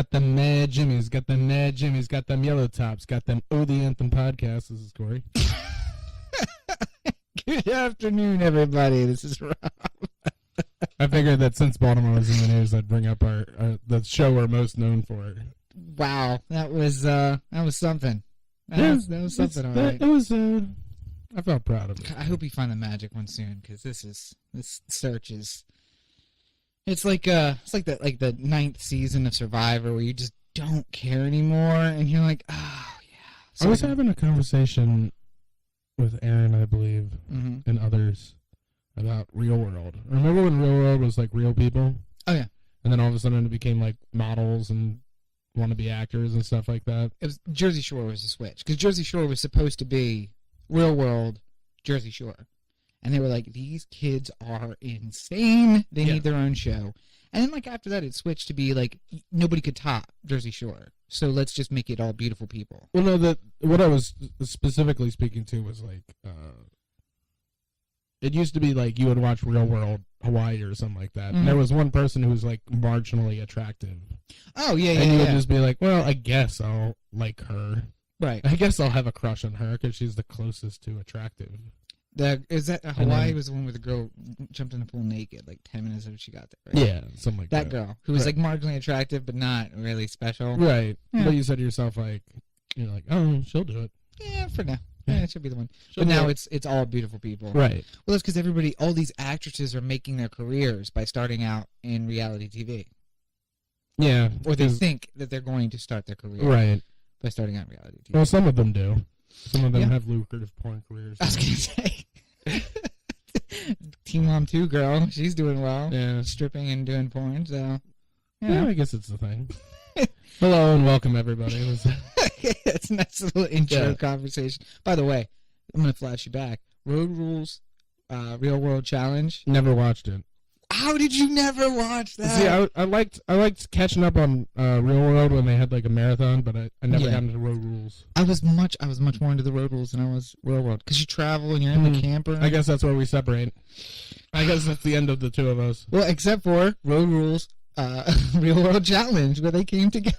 got them mad Jimmys, got them mad Jimmys, got them yellow tops, got them the Anthem podcast. This is Corey. Good afternoon, everybody. This is Rob. I figured that since Baltimore was in the news, I'd bring up the show we're most known for. Wow, that was something. That was something. All right. It was. I felt proud of it. I hope we find the magic one soon, because this search is. It's like the 9th season of Survivor, where you just don't care anymore, and you're like, oh yeah. So I was having a conversation with Aaron, I believe, and others about Real World. Remember when Real World was like real people? Oh yeah. And then all of a sudden it became like models and wannabe actors and stuff like that. It was Jersey Shore was the switch, because Jersey Shore was supposed to be Real World, Jersey Shore. And they were like, these kids are insane. They need their own show. And then, like, after that, it switched to be, like, nobody could top Jersey Shore. So let's just make it all beautiful people. Well, no, what I was specifically speaking to was, like, it used to be, like, you would watch Real World Hawaii or something like that. And there was one person who was, like, marginally attractive. Oh, yeah, yeah, And you would just be like, well, I guess I'll like her. Right. I guess I'll have a crush on her because she's the closest to attractive. Hawaii was the one where the girl jumped in the pool naked like 10 minutes after she got there, right? Yeah, something like that. That girl who was like marginally attractive but not really special. Right. Yeah. But you said to yourself, like, you're like, oh, she'll do it. Yeah, for now. Yeah, it should be the one. But now it's all beautiful people. Right. Well, that's because all these actresses are making their careers by starting out in reality TV. Yeah. Or they think that they're going to start their career. Right. By starting out in reality TV. Well, some of them do. Some of them have lucrative porn careers. I was going to say. Teen Mom 2 girl, she's doing well. Yeah. Stripping and doing porn, so. Yeah, I guess it's the thing. Hello and welcome, everybody. It's a nice little intro conversation. By the way, I'm going to flash you back. Road Rules Real World Challenge. Never watched it. How did you never watch that? See, I liked catching up on Real World when they had like a marathon, but I never got into Road Rules. I was much more into the Road Rules than I was Real World, because you travel and you're in the camper. I guess that's where we separate. I guess that's the end of the two of us. Well, except for Road Rules Real World Challenge, where they came together.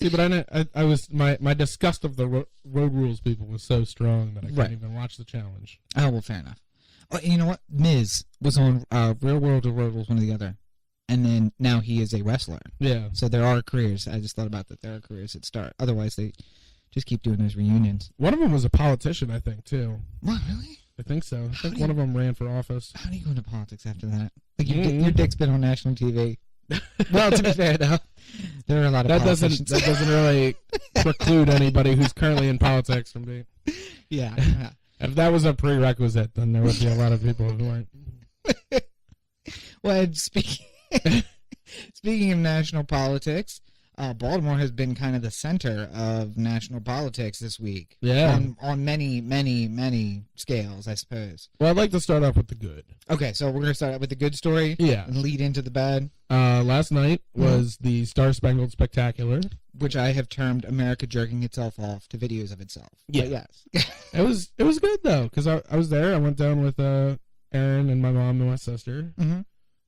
See, but I was my disgust of the Road Rules people was so strong that I couldn't even watch the challenge. Oh, well, fair enough. Oh, you know what? Miz was on Real World or Road Rules, one or the other. And then now he is a wrestler. Yeah. So there are careers. I just thought about that. There are careers that start. Otherwise, they just keep doing those reunions. One of them was a politician, I think, too. What, really? I think so. I think one of them ran for office. How do you go into politics after that? Like your dick's been on national TV. Well, to be fair, though, there are a lot of politicians. That doesn't really preclude anybody who's currently in politics from being. Yeah. If that was a prerequisite, then there would be a lot of people who weren't. Well, speaking of national politics, Baltimore has been kind of the center of national politics this week. Yeah. On many, many, many scales, I suppose. Well, I'd like to start off with the good. Okay, so we're going to start out with the good story. Yeah. And lead into the bad. Last night was the Star-Spangled Spectacular, which I have termed America jerking itself off to videos of itself. Yeah. But yes. It was good, though, because I was there. I went down with Aaron and my mom and my sister,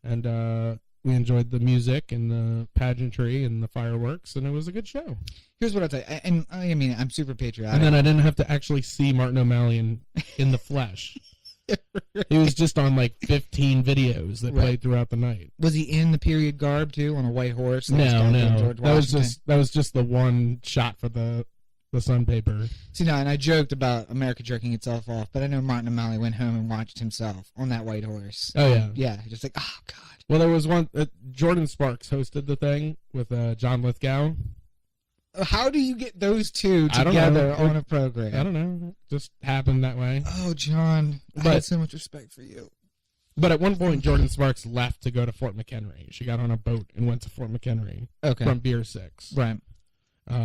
and we enjoyed the music and the pageantry and the fireworks, and it was a good show. Here's what I'll tell you, and I mean, I'm super patriotic. And then I didn't have to actually see Martin O'Malley in the flesh. He was just on like 15 videos that played throughout the night. Was he in the period garb too, on a white horse? No. That was just the one shot for the Sun paper. See, no, and I joked about America jerking itself off, but I know Martin O'Malley went home and watched himself on that white horse. Oh yeah, yeah, just like, oh god. Well, there was one. Jordan Sparks hosted the thing with John Lithgow. How do you get those two together on a program? I don't know. It just happened that way. Oh, John. I had so much respect for you. But at one point, Jordan Sparks left to go to Fort McHenry. She got on a boat and went to Fort McHenry from Pier 6. Right.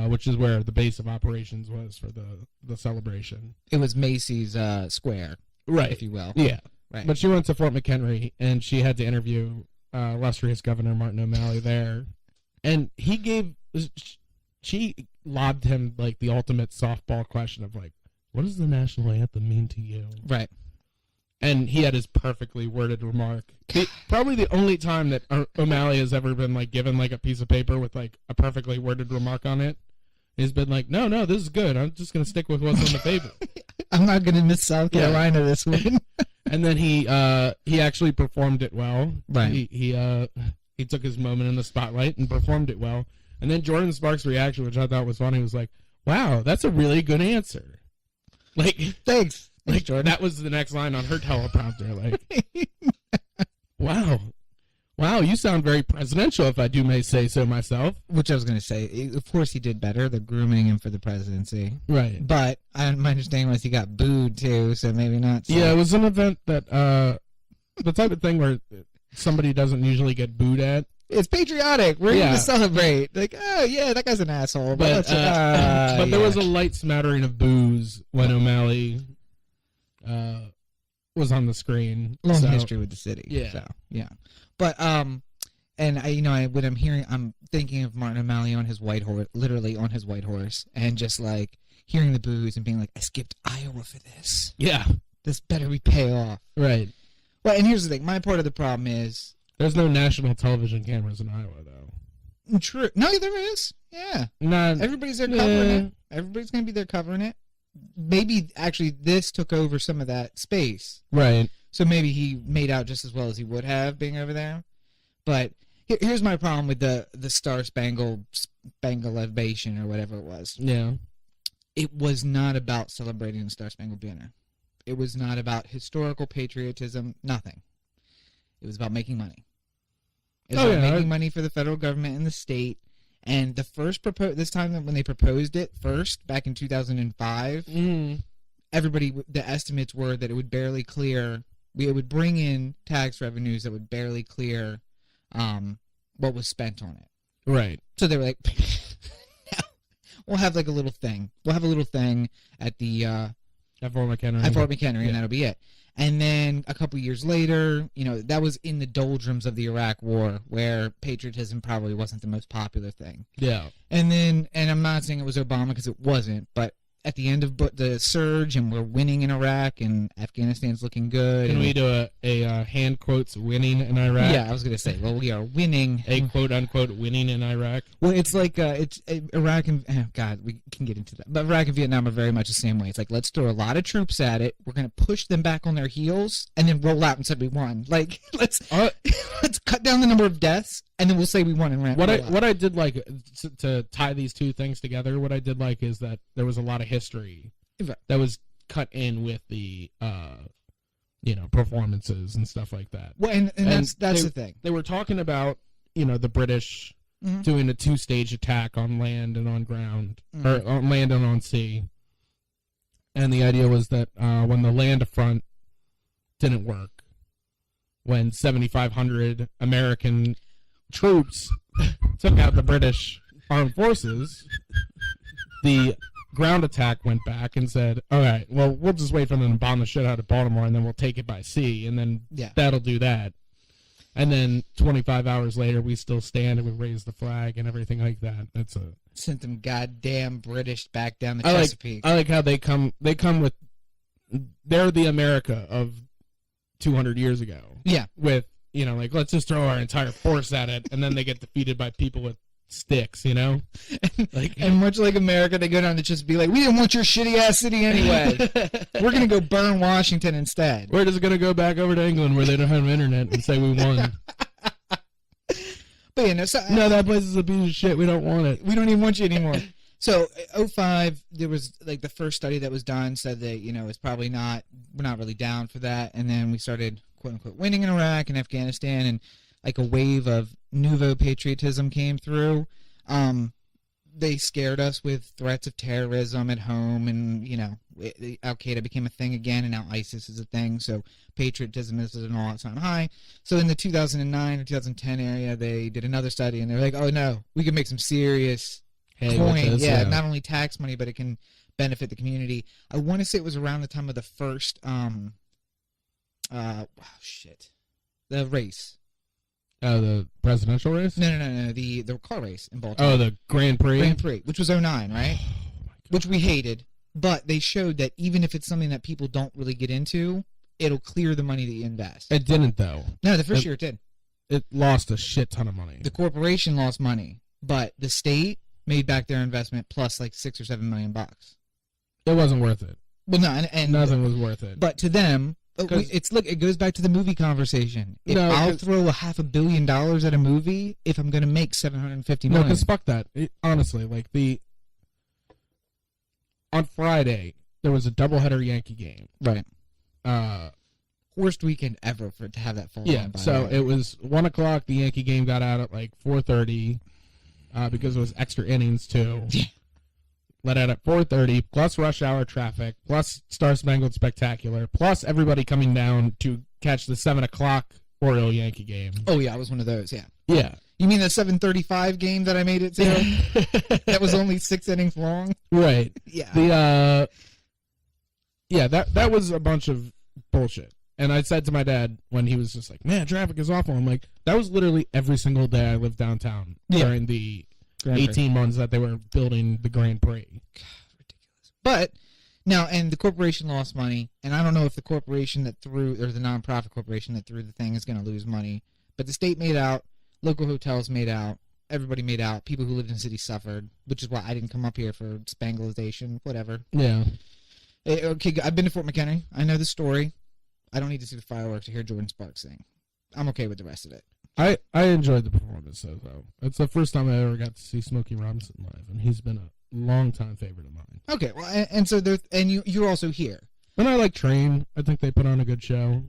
Which is where the base of operations was for the celebration. It was Macy's Square, right, if you will. Yeah. Right. But she went to Fort McHenry, and she had to interview illustrious Governor Martin O'Malley there. And she lobbed him like the ultimate softball question of like, what does the national anthem mean to you? Right. and he had his perfectly worded remark. Probably the only time that O'Malley has ever been like given like a piece of paper with like a perfectly worded remark on it. He's been like, no, this is good. I'm just gonna stick with what's on the paper. I'm not gonna miss South Carolina this week. And then he actually performed it well. Right. He took his moment in the spotlight and performed it well. And then Jordan Sparks' reaction, which I thought was funny, was like, "Wow, that's a really good answer." Like, thanks, Jordan. That was the next line on her teleprompter. Like, wow, you sound very presidential, if I do may say so myself. Which I was going to say. Of course, he did better. They're grooming him for the presidency, right? But my understanding was he got booed too, so maybe not. So. Yeah, it was an event that the type of thing where somebody doesn't usually get booed at. It's patriotic. We're going to celebrate. Like, oh yeah, that guy's an asshole. But there was a light smattering of boos when O'Malley was on the screen. Long history with the city. Yeah. So, yeah. But and when I'm thinking of Martin O'Malley on his white horse, literally on his white horse, and just like hearing the boos and being like, I skipped Iowa for this. Yeah. This better be pay off. Right. Well, and here's the thing. My part of the problem is there's no national television cameras in Iowa, though. True. No, there is. Yeah. Everybody's there covering it. Everybody's going to be there covering it. Maybe, actually, this took over some of that space. Right. So maybe he made out just as well as he would have being over there. But here's my problem with the Star-Spangled Spangleivation or whatever it was. Yeah. It was not about celebrating the Star-Spangled Banner. It was not about historical patriotism. Nothing. It was about making money. It was about making money for the federal government and the state. And the first this time when they proposed it first, back in 2005, the estimates were that it would barely clear. It would bring in tax revenues that would barely clear what was spent on it. Right. So they were like, we'll have like a little thing. We'll have a little thing at the at Fort McHenry. And that'll be it. And then a couple years later, that was in the doldrums of the Iraq War, where patriotism probably wasn't the most popular thing. Yeah. And I'm not saying it was Obama because it wasn't, but at the end of the surge, and we're winning in Iraq, and Afghanistan's looking good. Can we do a hand quotes winning in Iraq? Yeah, I was going to say, well, we are winning. A quote unquote winning in Iraq. Well, it's like Iraq and God, we can get into that. But Iraq and Vietnam are very much the same way. It's like, let's throw a lot of troops at it. We're going to push them back on their heels, and then roll out and say we won. Like, let's cut down the number of deaths, and then we'll say we won and ran. What I did like to tie these two things together. What I did like is that there was a lot of history that was cut in with the performances and stuff like that. Well, and that's the thing. They were talking about the British doing a 2-stage attack on land and on ground, or on land and on sea. And the idea was that when the land front didn't work, when 7,500 American troops took out the British armed forces, the ground attack went back and said, all right, well, we'll just wait for them to bomb the shit out of Baltimore, and then we'll take it by sea, and then that'll do that. And then 25 hours later, we still stand and we raise the flag and everything like that. Sent them goddamn British back down the Chesapeake. I like how they come with, they're the America of 200 years ago. Yeah. With, let's just throw our entire force at it, and then they get defeated by people with sticks, and much like America, they go down to just be like, we didn't want your shitty ass city anyway. We're gonna go burn Washington instead. We're just gonna go back over to England where they don't have internet and say we won. But no, that place is a piece of shit. We don't want it. We don't even want you anymore. So 2005, there was like the first study that was done said that it's probably we're not really down for that, and then we started quote unquote winning in Iraq and Afghanistan, and like a wave of nouveau patriotism came through. They scared us with threats of terrorism at home, and Al Qaeda became a thing again, and now ISIS is a thing. So patriotism is at an all-time high. So in the 2009 or 2010 area, they did another study, and they're like, "Oh no, we can make some serious coin. Not only tax money, but it can benefit the community." I want to say it was around the time of the first, the race. The presidential race? No. The car race in Baltimore. Oh, the Grand Prix? Grand Prix, which was 2009, right? Which we hated. But they showed that even if it's something that people don't really get into, it'll clear the money that you invest. It didn't, though. No, the first year it did. It lost a shit ton of money. The corporation lost money, but the state made back their investment plus like $6 or $7 million. It wasn't worth it. Well, no, and nothing was worth it. But to them, it goes back to the movie conversation. I'll throw $500 million at a movie if I'm going to make $750 million. No, because fuck that. Honestly, like on Friday there was a doubleheader Yankee game. Right. Worst weekend ever to have that fall. Yeah. So it was 1:00. The Yankee game got out at like 4:30 because it was extra innings too. Yeah. Let out at 4:30, plus rush hour traffic, plus Star-Spangled Spectacular, plus everybody coming down to catch the 7:00 Oriole Yankee game. Oh yeah, I was one of those. Yeah. Yeah. You mean the 7:35 game that I made it to? That was only 6 innings long. Right. Yeah. That was a bunch of bullshit. And I said to my dad when he was just like, "Man, traffic is awful." I'm like, that was literally every single day I lived downtown during the 18 months that they were building the Grand Prix. God, ridiculous. But now, and the corporation lost money, and I don't know if the corporation that threw, or the nonprofit corporation that threw the thing is going to lose money, but the state made out, local hotels made out, everybody made out, people who lived in the city suffered, which is why I didn't come up here for Spanglization, whatever. Yeah. Okay, I've been to Fort McHenry. I know the story. I don't need to see the fireworks to hear Jordan Sparks sing. I'm okay with the rest of it. I enjoyed the performance, though. It's the first time I ever got to see Smokey Robinson live, and he's been a long-time favorite of mine. Okay, well, and so there, and you're also here. And I like Train. I think they put on a good show.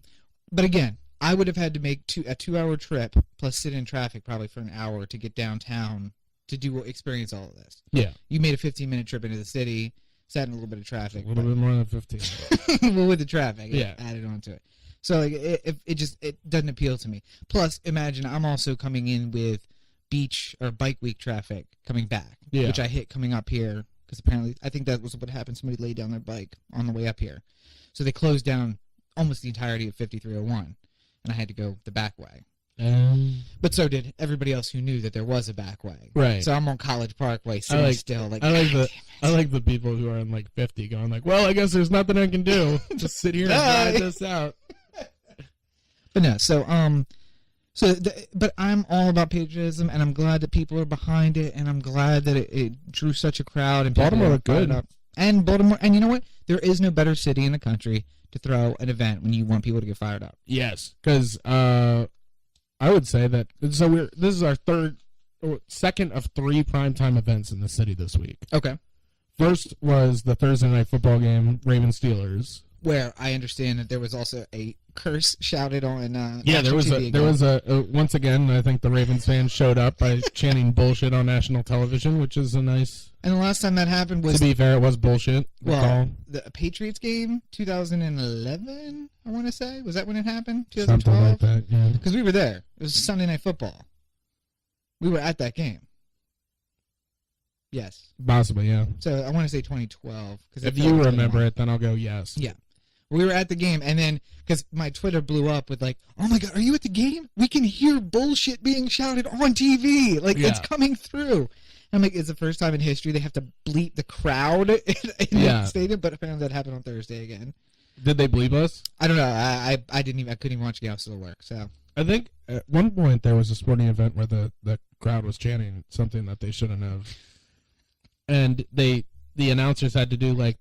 But again, I would have had to make a 2-hour trip plus sit in traffic probably for an hour to get downtown to experience all of this. Yeah. You made a 15-minute trip into the city, sat in a little bit of traffic. A little bit more than 15. Well, with the traffic, yeah, added on to it. So like, it doesn't appeal to me. Plus, imagine I'm also coming in with beach or bike week traffic coming back, which I hit coming up here because apparently I think that was what happened. Somebody laid down their bike on the way up here, so they closed down almost the entirety of 5301, and I had to go the back way. But so did everybody else who knew that there was a back way. Right. So I'm on College Parkway sitting still. Like I like the people who are in like 50 going like, well, I guess there's nothing I can do. Just sit here and ride this out. But no, but I'm all about patriotism, and I'm glad that people are behind it, and I'm glad that it drew such a crowd. And Baltimore looked good. And Baltimore, and you know what? There is no better city in the country to throw an event when you want people to get fired up. Yes, because I would say that. So this is our second of 3 primetime events in the city this week. Okay. First was the Thursday night football game, Ravens Steelers, where I understand that there was also a curse shouted on. There was a once again. I think the Ravens fans showed up by chanting bullshit on national television, which is a nice. And the last time that happened was, to be fair, it was bullshit. Well, the Patriots game, 2011. I want to say, was that when it happened? 2012. Something like that. Yeah. Because we were there. It was Sunday Night Football. We were at that game. Yes. Possibly, yeah. So I want to say 2012. If you remember it, then I'll go yes. Yeah. We were at the game, and then, because my Twitter blew up with like, oh my God, are you at the game? We can hear bullshit being shouted on TV. Like, it's coming through. And I'm like, it's the first time in history they have to bleep the crowd in the stadium, but apparently that happened on Thursday again. Did they bleep us? I don't know. I couldn't even watch the game. I was still at work, so. I think at one point there was a sporting event where the crowd was chanting something that they shouldn't have. And the announcers had to do like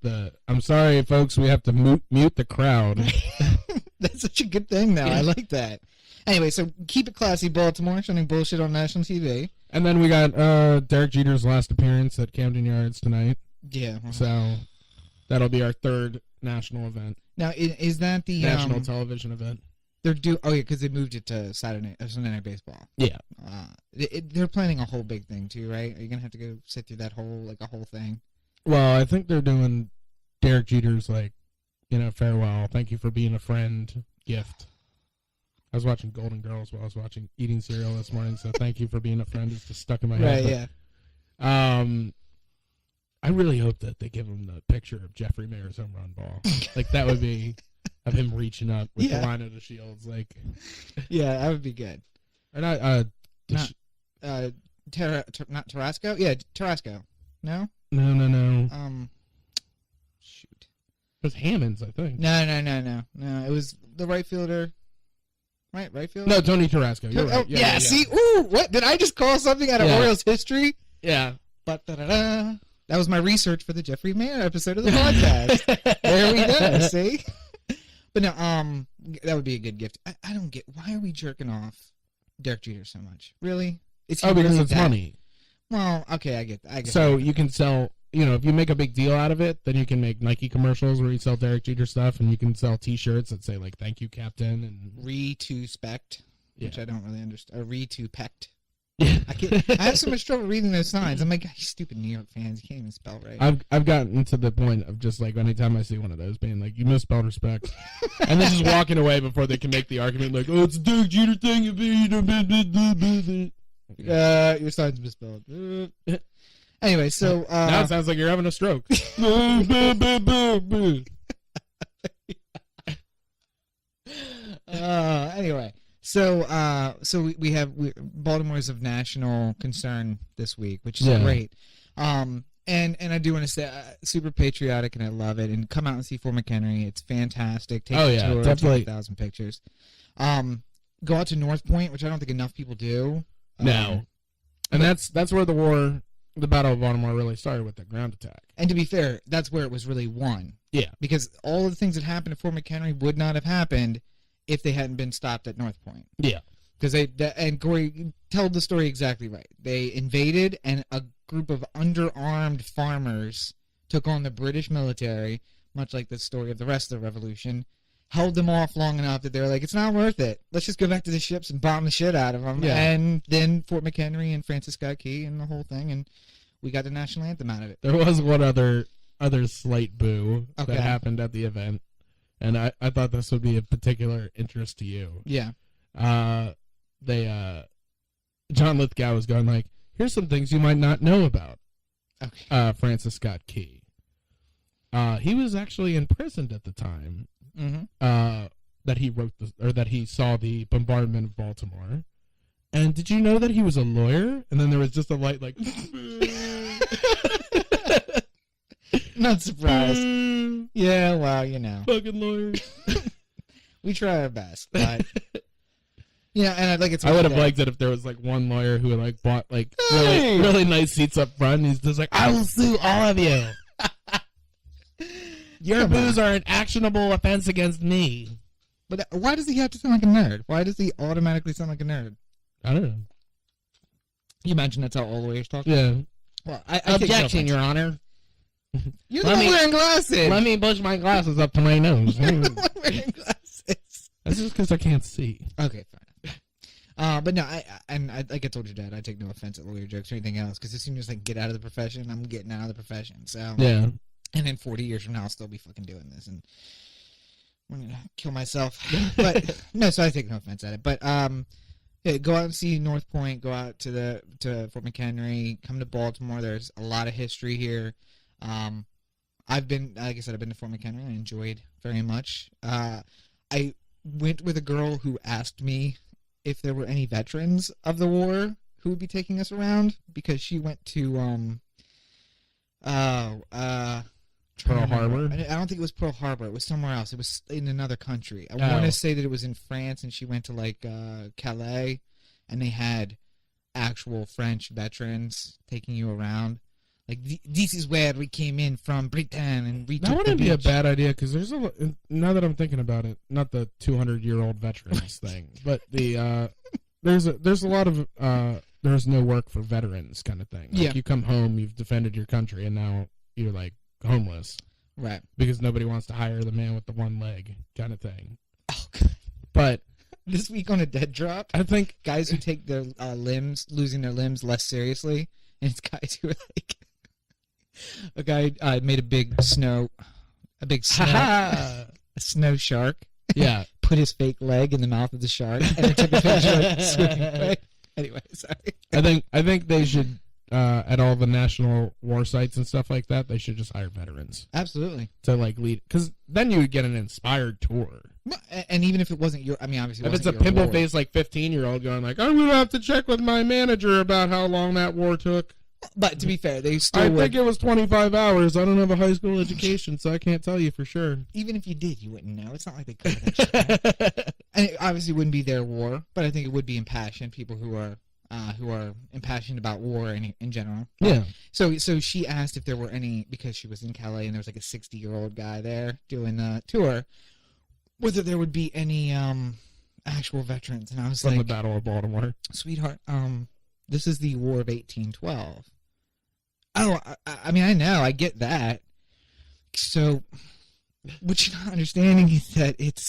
I'm sorry, folks, we have to mute the crowd. That's such a good thing now. I like that. Anyway, so keep it classy, Baltimore, showing bullshit on national TV. And then we got Derek Jeter's last appearance at Camden Yards tonight. Yeah. So that'll be our 3rd national event. Now, is that the national television event? Because they moved it to Sunday Night Baseball. Yeah. They're planning a whole big thing too, right? Are you gonna have to go sit through that whole thing? Well, I think they're doing Derek Jeter's farewell. Thank you for being a friend gift. I was watching Golden Girls while I was eating cereal this morning, so thank you for being a friend. It's just stuck in my head. Right, yeah. I really hope that they give him the picture of Jeffrey Mayer's home run ball. Like, that would be of him reaching up with the line of the shields. Like, yeah, that would be good. Or not Tarasco? Yeah, Tarasco. No? No. Shoot. was Hammonds, I think. No. It was the right fielder. Right fielder? No, Tony Tarasco. You're right. Yeah, see? Ooh, what? Did I just call something out of Orioles history? Yeah. But that was my research for the Jeffrey Mayer episode of the podcast. There we go, see? But no, that would be a good gift. I don't get, why are we jerking off Derek Jeter so much? Really? Because really it's money. Well, okay, I get that. So you can sell, if you make a big deal out of it, then you can make Nike commercials where you sell Derek Jeter stuff, and you can sell T-shirts that say, like, thank you, Captain, and... Re-to-spect, which I don't really understand. Or re-to-pect. Yeah. I have so much trouble reading those signs. I'm like, you stupid New York fans, you can't even spell right. I've gotten to the point of just, like, anytime I see one of those being like, you misspelled respect. And then just walking away before they can make the argument, like, oh, it's a Derek Jeter thing. Your sign's misspelled. Anyway, so... now it sounds like you're having a stroke. Anyway, so we have Baltimore's of national concern this week, which is great. And I do want to say, super patriotic, and I love it. And come out and see Fort McHenry; it's fantastic. Take a tour, definitely 20,000 pictures. Go out to North Point, which I don't think enough people do. No, and that's where the Battle of Baltimore really started, with the ground attack. And to be fair, that's where it was really won. Yeah, because all of the things that happened at Fort McHenry would not have happened if they hadn't been stopped at North Point. Yeah. Because and Corey told the story exactly right. They invaded, and a group of underarmed farmers took on the British military, much like the story of the rest of the Revolution, held them off long enough that they were like, it's not worth it. Let's just go back to the ships and bomb the shit out of them. Yeah. And then Fort McHenry and Francis Scott Key and the whole thing, and we got the national anthem out of it. There was one other slight boo that happened at the event, and I thought this would be of particular interest to you. Yeah. John Lithgow was going like, here's some things you might not know about Francis Scott Key. He was actually imprisoned at the time that he wrote that he saw the bombardment of Baltimore. And did you know that he was a lawyer? And then there was just a light like... Not surprised. Yeah, well, Fucking lawyers. We try our best, but... Yeah, and I would have liked it if there was like one lawyer who like bought like really nice seats up front. And he's just like, I will sue all of you. Your boos are an actionable offense against me. But why does he have to sound like a nerd? Why does he automatically sound like a nerd? I don't know. You imagine that's how all lawyers talk? Yeah. Well, Objection, Your Honor. You're not wearing glasses. Let me push my glasses up to my nose. You're not wearing glasses. That's just because I can't see. Okay, fine. But no, I like I told your dad, I take no offense at lawyer jokes or anything else, because as soon as I get out of the profession, I'm getting out of the profession. So yeah, and then 40 years from now, I'll still be fucking doing this, and I'm gonna kill myself. But no, so I take no offense at it. But yeah, go out and see North Point. Go out to Fort McHenry. Come to Baltimore. There's a lot of history here. I've been, like I said, I've been to Fort McHenry. I enjoyed very much. I went with a girl who asked me if there were any veterans of the war who would be taking us around, because she went to Pearl Harbor. I don't think it was Pearl Harbor. It was somewhere else. It was in another country. I want to say that it was in France, and she went to like Calais, and they had actual French veterans taking you around. Like, this is where we came in from Britain, and we took that wouldn't be a bad idea, because there's now that I'm thinking about it, not the 200-year-old veterans thing, but the there's a lot of there's no work for veterans kind of thing. Like, you come home, you've defended your country, and now you're like homeless, right? Because nobody wants to hire the man with the one leg kind of thing. Oh, God. But this week on a dead drop, I think guys who take their losing their limbs less seriously, and it's guys who are like. A guy made a snow shark. Yeah. Put his fake leg in the mouth of the shark, and then took a picture of swimming away. Anyway, sorry. I think they should at all the national war sites and stuff like that. They should just hire veterans. Absolutely. To like lead, because then you would get an inspired tour. And even if it wasn't your, I mean, obviously, if it's a pimple-faced like 15-year-old going like, I'm gonna have to check with my manager about how long that war took. But to be fair, they still I would. think it was 25 hours. I don't have a high school education, so I can't tell you for sure. Even if you did, you wouldn't know. It's not like they covered that shit. And it obviously wouldn't be their war, but I think it would be impassioned. People who are impassioned about war in general. Yeah. So she asked if there were any, because she was in Calais and there was like a 60-year-old guy there doing a tour, whether there would be any actual veterans. And I was From like, the Battle of Baltimore. sweetheart, this is the War of 1812. Oh, I mean, I know, I get that. So, what you're not understanding is that it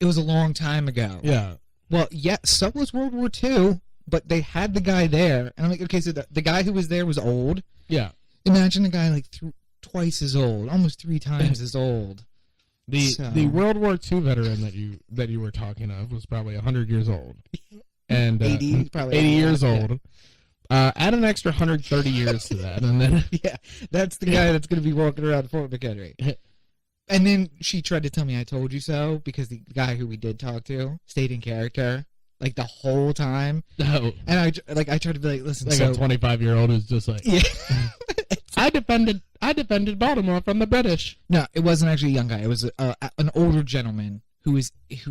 was a long time ago. Yeah. Well, yeah, so was World War II, but they had the guy there. And I'm like, okay, so the guy who was there was old. Yeah. Imagine a guy like twice as old, almost 3 times as old. The World War II veteran that you were talking of was probably 100 years old. And 80, probably 80 years yeah. old. Add an extra 130 years to that, and then yeah, that's the guy that's going to be walking around Fort McHenry. And then she tried to tell me I told you so, because the guy who we did talk to stayed in character like the whole time. No. And I tried to be like, listen, like so, a 25-year-old who's just like, yeah. I defended Baltimore from the British. No, it wasn't actually a young guy. It was an older gentleman who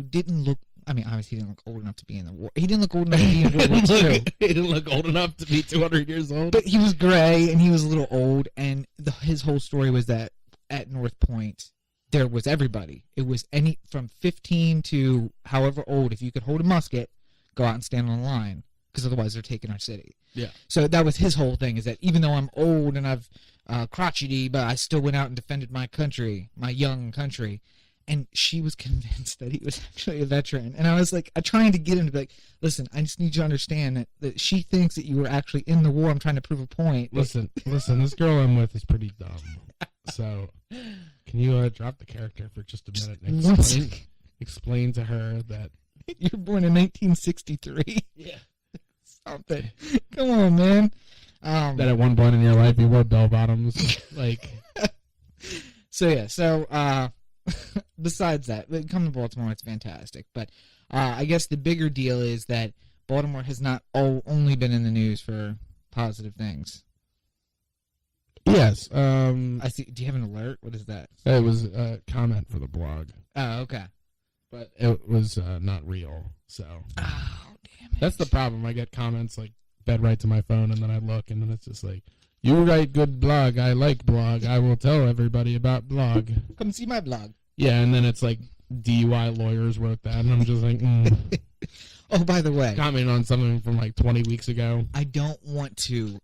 didn't look. I mean, obviously, he didn't look old enough to be in the war. He didn't look old enough to be in World War II. He didn't look old enough to be 200 years old. But he was gray and he was a little old. And his whole story was that at North Point, there was everybody. It was any from 15 to however old. If you could hold a musket, go out and stand on the line, because otherwise they're taking our city. Yeah. So that was his whole thing, is that even though I'm old and I've crotchety, but I still went out and defended my country, my young country. And she was convinced that he was actually a veteran. And I was like, I'm trying to get him to be like, listen, I just need you to understand that she thinks that you were actually in the war. I'm trying to prove a point. Listen, this girl I'm with is pretty dumb. So, can you drop the character for just a minute and explain to her that you were born in 1963? Yeah. Something. Come on, man. That at one point in your life you wore bell bottoms. Like. So, yeah. So, besides that, come to Baltimore, it's fantastic. But I guess the bigger deal is that Baltimore has not only been in the news for positive things. Yes. I see. Do you have an alert? What is that? It was a comment for the blog. Oh, okay. But it was not real. So. Oh, damn it. That's the problem. I get comments like fed right to my phone, and then I look, and then it's just like, you write good blog. I like blog. I will tell everybody about blog. Come see my blog. Yeah, and then it's like DUI lawyers wrote that, and I'm just like, Oh, by the way. Commenting on something from like 20 weeks ago. I don't want to.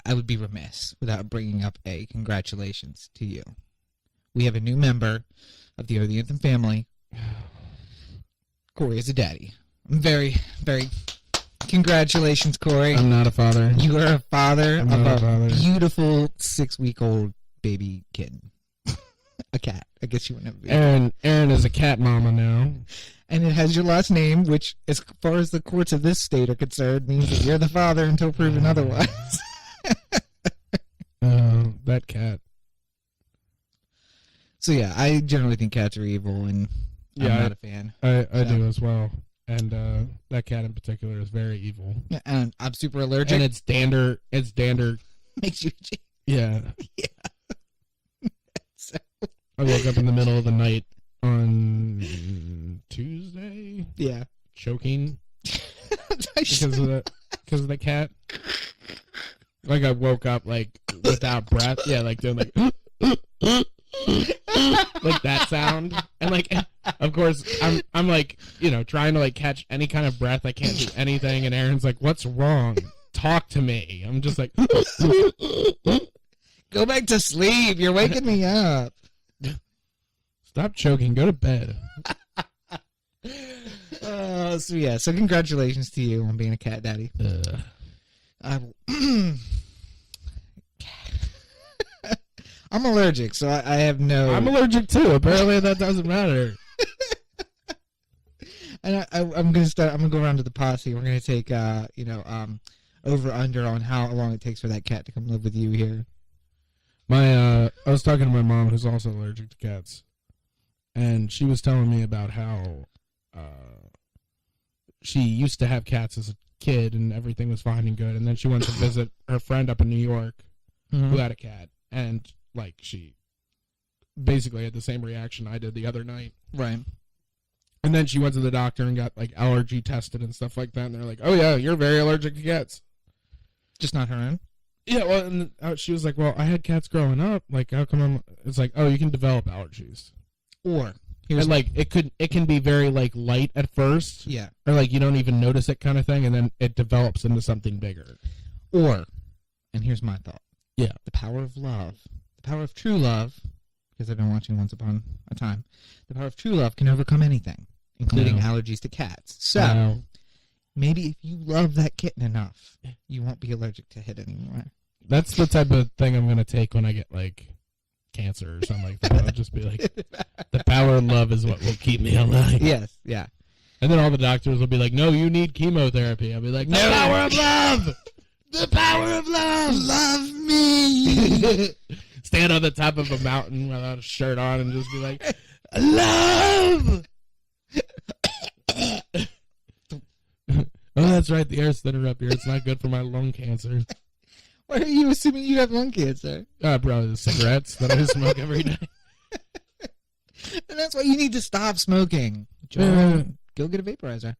I would be remiss without bringing up a congratulations to you. We have a new member of the Anthem family. Corey is a daddy. I'm very, very. Congratulations, Corey. I'm not a father. You are a father I'm of not a father. beautiful 6-week-old baby kitten. A cat. I guess you wouldn't have a baby. Aaron is a cat mama now. And it has your last name, which, as far as the courts of this state are concerned, means that you're the father until proven otherwise. That cat. So, yeah, I generally think cats are evil, and I'm not a fan. I do as well. And that cat in particular is very evil. Yeah, and I'm super allergic. And it's dander. Makes you itchy. Yeah. Yeah. So. I woke up in the middle of the night on Tuesday. Yeah. Choking. because of the cat. Like I woke up like without breath. Yeah, like doing like like that sound. And like of course I'm like, trying to like catch any kind of breath. I can't do anything, and Aaron's like, "What's wrong? Talk to me." I'm just like go back to sleep. You're waking me up. Stop choking. Go to bed. So congratulations to you on being a cat daddy. I'm allergic, so I have no. I'm allergic too. Apparently, that doesn't matter. And I'm gonna go around to the posse. We're gonna take over under on how long it takes for that cat to come live with you here. I was talking to my mom, who's also allergic to cats, and she was telling me about how she used to have cats as a kid, and everything was fine and good. And then she went to visit her friend up in New York who had a cat, and like she basically had the same reaction I did the other night. Right. And then she went to the doctor and got like allergy tested and stuff like that. And they're like, "Oh yeah, you're very allergic to cats." Just not her own. Yeah, well, and she was like, "Well, I had cats growing up. Like, how come I'm?" It's like, "Oh, you can develop allergies." Or and like it can be very like light at first. Yeah. Or like you don't even notice it kind of thing, and then it develops into something bigger. Or, and here's my thought. Yeah. The power of love, the power of true love, because I've been watching Once Upon a Time. The power of true love can overcome anything, including allergies to cats. So maybe if you love that kitten enough, you won't be allergic to it anymore. That's the type of thing I'm gonna take when I get like cancer or something like that. I'll just be like, the power of love is what will keep me alive. Yes, yeah. And then all the doctors will be like, "No, you need chemotherapy." I'll be like, "The power of love, the power of love, love me." Stand on the top of a mountain without a shirt on and just be like, "Love." Oh, that's right. The air's thinner up here. It's not good for my lung cancer. Why are you assuming you have lung cancer? Probably the cigarettes that I smoke every day. And that's why you need to stop smoking. John, go get a vaporizer.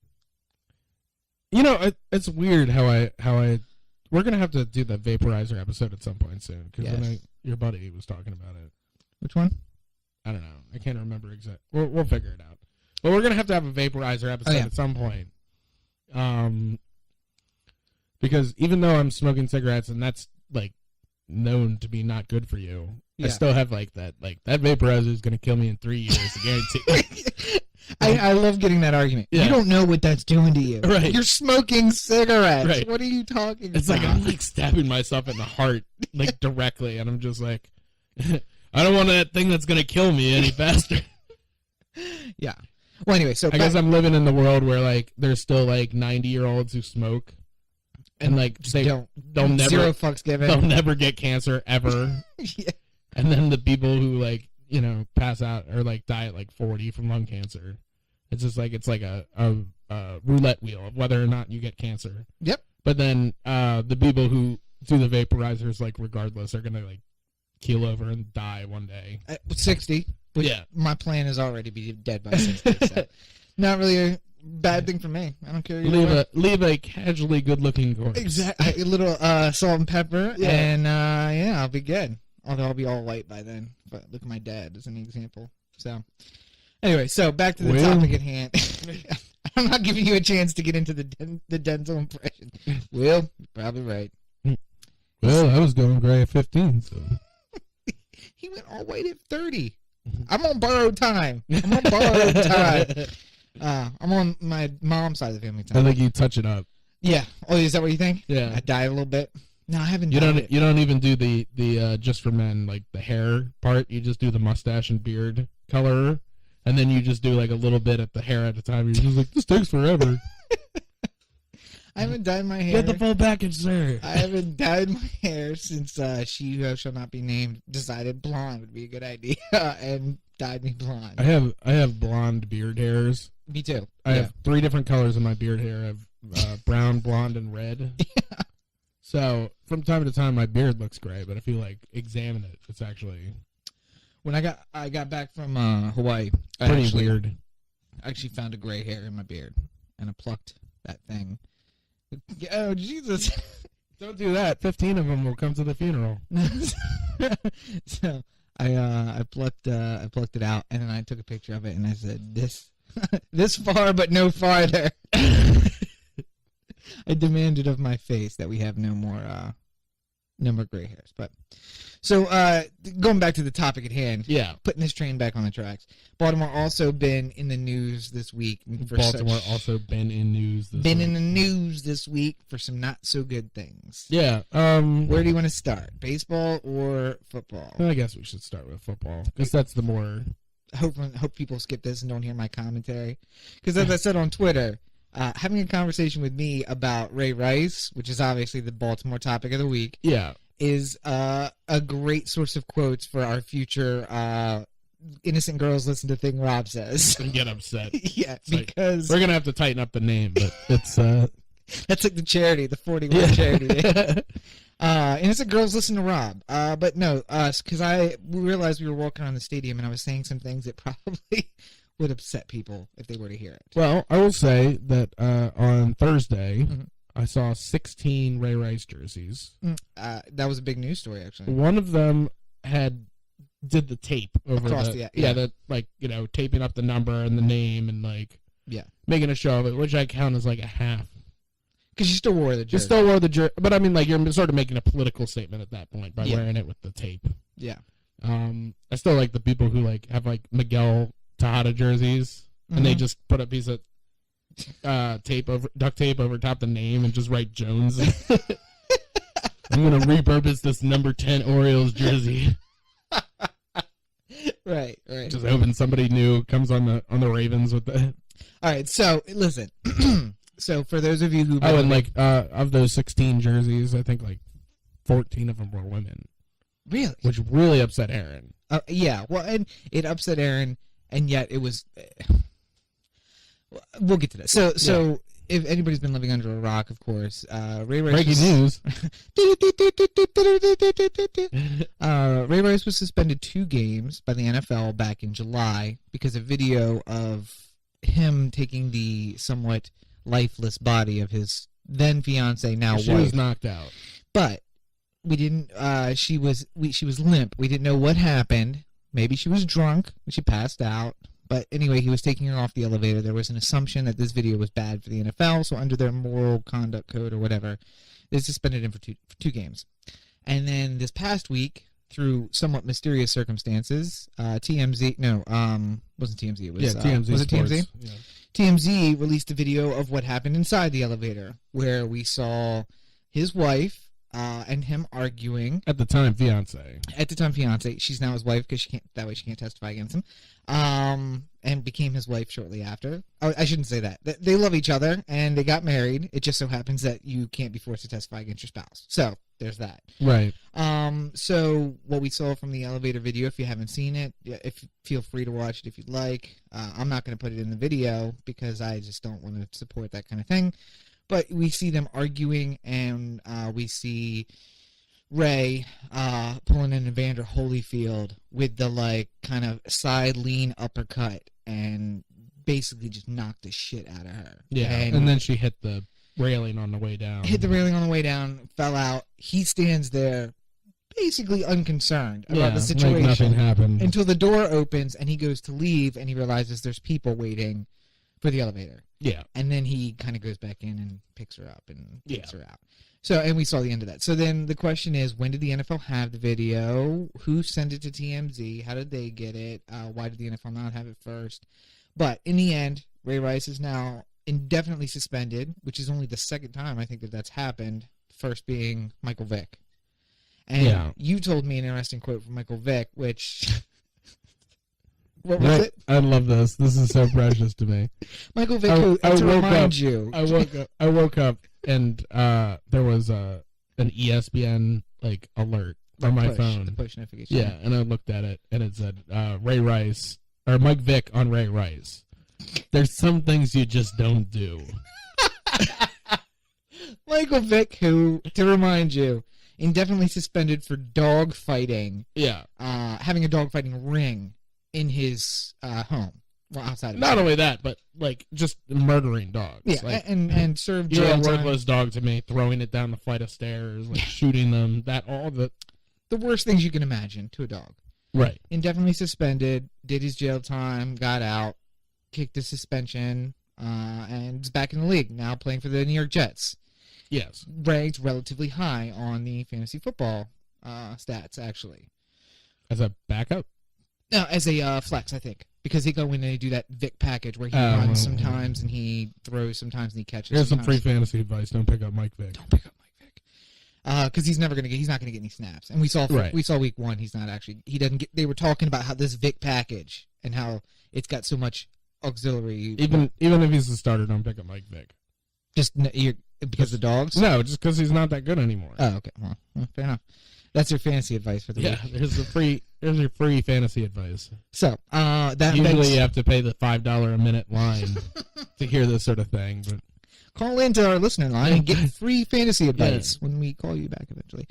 You know, it's weird how I. We're gonna have to do the vaporizer episode at some point soon because your buddy was talking about it. Which one? I don't know. I can't remember exactly. We'll figure it out. But we're gonna have to have a vaporizer episode at some point. Because even though I'm smoking cigarettes and that's like known to be not good for you, I still have like that vaporizer is gonna kill me in 3 years. I guarantee. I love getting that argument. Yeah. You don't know what that's doing to you. Right. You're smoking cigarettes. Right. What are you talking it's about? It's like I'm like stabbing myself in the heart like directly, and I'm just like, I don't want that thing that's gonna kill me any faster. Yeah. Well, anyway, so I guess I'm living in the world where like there's still like 90-year-olds who smoke, and like they'll never zero fucks given. They'll never get cancer ever. Yeah. And then the people who like pass out or like die at like 40 from lung cancer. It's just like it's like a roulette wheel of whether or not you get cancer. Yep. But then the people who do the vaporizers, like regardless, are gonna like keel over and die one day. 60. Yeah. My plan is already be dead by 60. So. Not really a bad thing for me. I don't care. Leave a casually good-looking corpse. Exactly. A little salt and pepper, and I'll be good. Although I'll be all white by then. But look at my dad as an example. So, anyway, back to the topic at hand. I'm not giving you a chance to get into the dental impression. Will, you're probably right. Well, I was going gray at 15, so. He went all white at 30. I'm on borrowed time. I'm on my mom's side of the family time. I think you touch it up. Yeah. Oh, is that what you think? Yeah. I dye a little bit. No, I haven't. You don't even do the just for men, like the hair part. You just do the mustache and beard color, and then you just do like a little bit at the hair at a time. You're just like, this takes forever. I haven't dyed my hair. Get the full package, sir. I haven't dyed my hair since She Who Shall Not Be Named decided blonde would be a good idea and dyed me blonde. I have blonde beard hairs. Me too. I have 3 different colors in my beard hair. I have brown, blonde, and red. Yeah. So from time to time, my beard looks gray, but if you like examine it, it's actually. When I got back from Hawaii, pretty weird. I actually found a gray hair in my beard, and I plucked that thing. Oh Jesus! Don't do that. 15 of them will come to the funeral. So I plucked it out, and then I took a picture of it, and I said, "This far, but no farther." I demanded of my face that we have no more gray hairs. But so going back to the topic at hand, putting this train back on the tracks. Baltimore also been in the news this week. Also been in news this week for some not so good things. Yeah. Where do you want to start? Baseball or football? I guess we should start with football because that's the more. Hope people skip this and don't hear my commentary. Because as I said on Twitter. Having a conversation with me about Ray Rice, which is obviously the Baltimore topic of the week, is a great source of quotes for our future innocent girls listen to thing Rob says. And get upset. Yeah, It's because we're gonna have to tighten up the name, but it's that's like the charity, the 41 charity. Innocent girls listen to Rob. But no, because we realized we were walking around the stadium and I was saying some things that probably would upset people if they were to hear it. Well, I will say that on Thursday, I saw 16 Ray Rice jerseys. That was a big news story, actually. One of them did the tape over across the like, you know, taping up the number and the name and like making a show of it, which I count as like a half. Because you still wore the jersey. You still wore the jersey, but I mean, like, you're sort of making a political statement at that point by wearing it with the tape. Yeah. I still like the people who like have like Miguel Tejada jerseys, and they just put a piece of duct tape over top the name and just write Jones. I'm gonna repurpose this number 10 Orioles jersey. Right. Just hoping somebody new comes on the Ravens with the. All right, so listen. So for those of you who of those 16 jerseys, I think like 14 of them were women. Really? Which really upset Aaron. Yeah. Well, and it upset Aaron, and yet it was. We'll get to that. So if anybody's been living under a rock, of course, Ray Rice. Breaking news. Ray Rice was suspended 2 games by the NFL back in July because a video of him taking the somewhat lifeless body of his then fiance, now wife. She was knocked out, but we didn't. She was limp. We didn't know what happened. Maybe she was drunk. She passed out. But anyway, he was taking her off the elevator. There was an assumption that this video was bad for the NFL, so under their moral conduct code or whatever, they suspended him for two games. And then this past week, through somewhat mysterious circumstances, TMZ, wasn't TMZ, it was TMZ. Was it Sports. TMZ? Yeah. TMZ released a video of what happened inside the elevator, where we saw his wife and him arguing. At the time, fiance. She's now his wife because she can't testify against him. And became his wife shortly after. Oh, I shouldn't say that. They love each other and they got married. It just so happens that you can't be forced to testify against your spouse. So there's that. Right. So what we saw from the elevator video, if you haven't seen it, feel free to watch it if you'd like. I'm not going to put it in the video because I just don't want to support that kind of thing. But we see them arguing, and we see Ray pulling in Evander Holyfield with the like kind of side lean uppercut and basically just knocked the shit out of her. Yeah, and then she hit the railing on the way down. Fell out. He stands there basically unconcerned about the situation. Like nothing happened. Until the door opens and he goes to leave and he realizes there's people waiting for the elevator. Yeah. And then he kind of goes back in and picks her up and takes her out. So, and we saw the end of that. So then the question is, when did the NFL have the video? Who sent it to TMZ? How did they get it? Why did the NFL not have it first? But in the end, Ray Rice is now indefinitely suspended, which is only the second time I think that's happened. First being Michael Vick. And you told me an interesting quote from Michael Vick, which... What was it? I love this. This is so precious to me. Michael Vick, I woke up and there was an ESPN like alert on my phone. The push notification. Yeah, and I looked at it and it said Ray Rice or Mike Vick on Ray Rice. There's some things you just don't do. Michael Vick, who, to remind you, indefinitely suspended for dog fighting. Yeah. Having a dog fighting ring in his home. Well, outside of Not only that, but like just murdering dogs. Yeah, like, and served you're jail a time. worthless dog to me, throwing it down the flight of stairs, like shooting them, the worst things you can imagine to a dog. Right. Indefinitely suspended, did his jail time, got out, kicked his suspension, and is back in the league, now playing for the New York Jets. Yes. Ranked relatively high on the fantasy football stats, actually. As a backup? No, as a flex, I think. Because they go in and they do that Vic package where he runs sometimes and he throws sometimes and he catches Here's sometimes. some free fantasy advice. Don't pick up Mike Vick. Don't pick up Mike Vick. Because he's not going to get any snaps. And we saw week one, he doesn't get, they were talking about how this Vic package and how it's got so much auxiliary. Even if he's the starter, don't pick up Mike Vick. Just because of the dogs? No, just because he's not that good anymore. Oh, okay. Well, fair enough. That's your fantasy advice for the week. Yeah, there's your free fantasy advice. So, that usually you have to pay the $5 a minute line to hear this sort of thing. But call into our listener line and get free fantasy advice when we call you back eventually.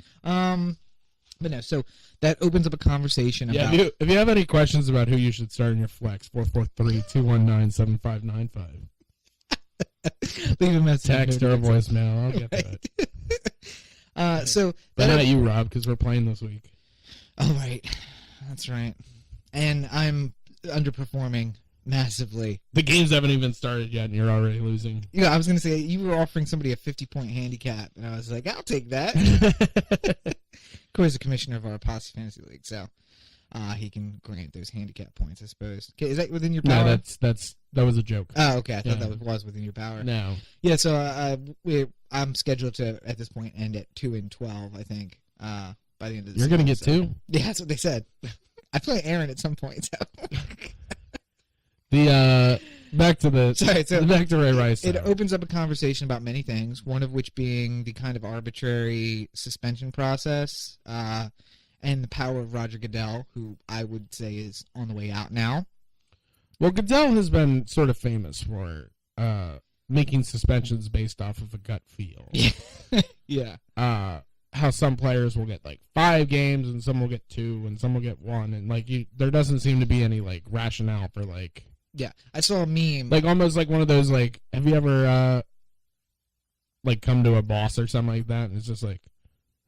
But no, so that opens up a conversation about... If you have any questions about who you should start in your flex, 443-219-7595. Leave a message. Text or a voicemail. I'll get to it. So but not you, Rob, because we're playing this week. Oh, right. That's right. And I'm underperforming massively. The games haven't even started yet, and you're already losing. Yeah, I was going to say, you were offering somebody a 50-point handicap, and I was like, I'll take that. Corey's the commissioner of our Posse Fantasy League, so he can grant those handicap points, I suppose. Okay, is that within your power? No, that was a joke. Oh, okay. I thought that was within your power. No. Yeah, so I'm scheduled to, at this point, end at 2-12, I think, by the end of the season. You're going to get 2? Yeah, that's what they said. I play Aaron at some point, so... Back to Ray Rice. It opens up a conversation about many things, one of which being the kind of arbitrary suspension process and the power of Roger Goodell, who I would say is on the way out now. Well, Goodell has been sort of famous for making suspensions based off of a gut feel. Yeah. How some players will get like 5 games and some will get 2 and some will get 1, and like there doesn't seem to be any like rationale for like. Yeah, I saw a meme. Like almost like one of those like, have you ever like come to a boss or something like that, and it's just like,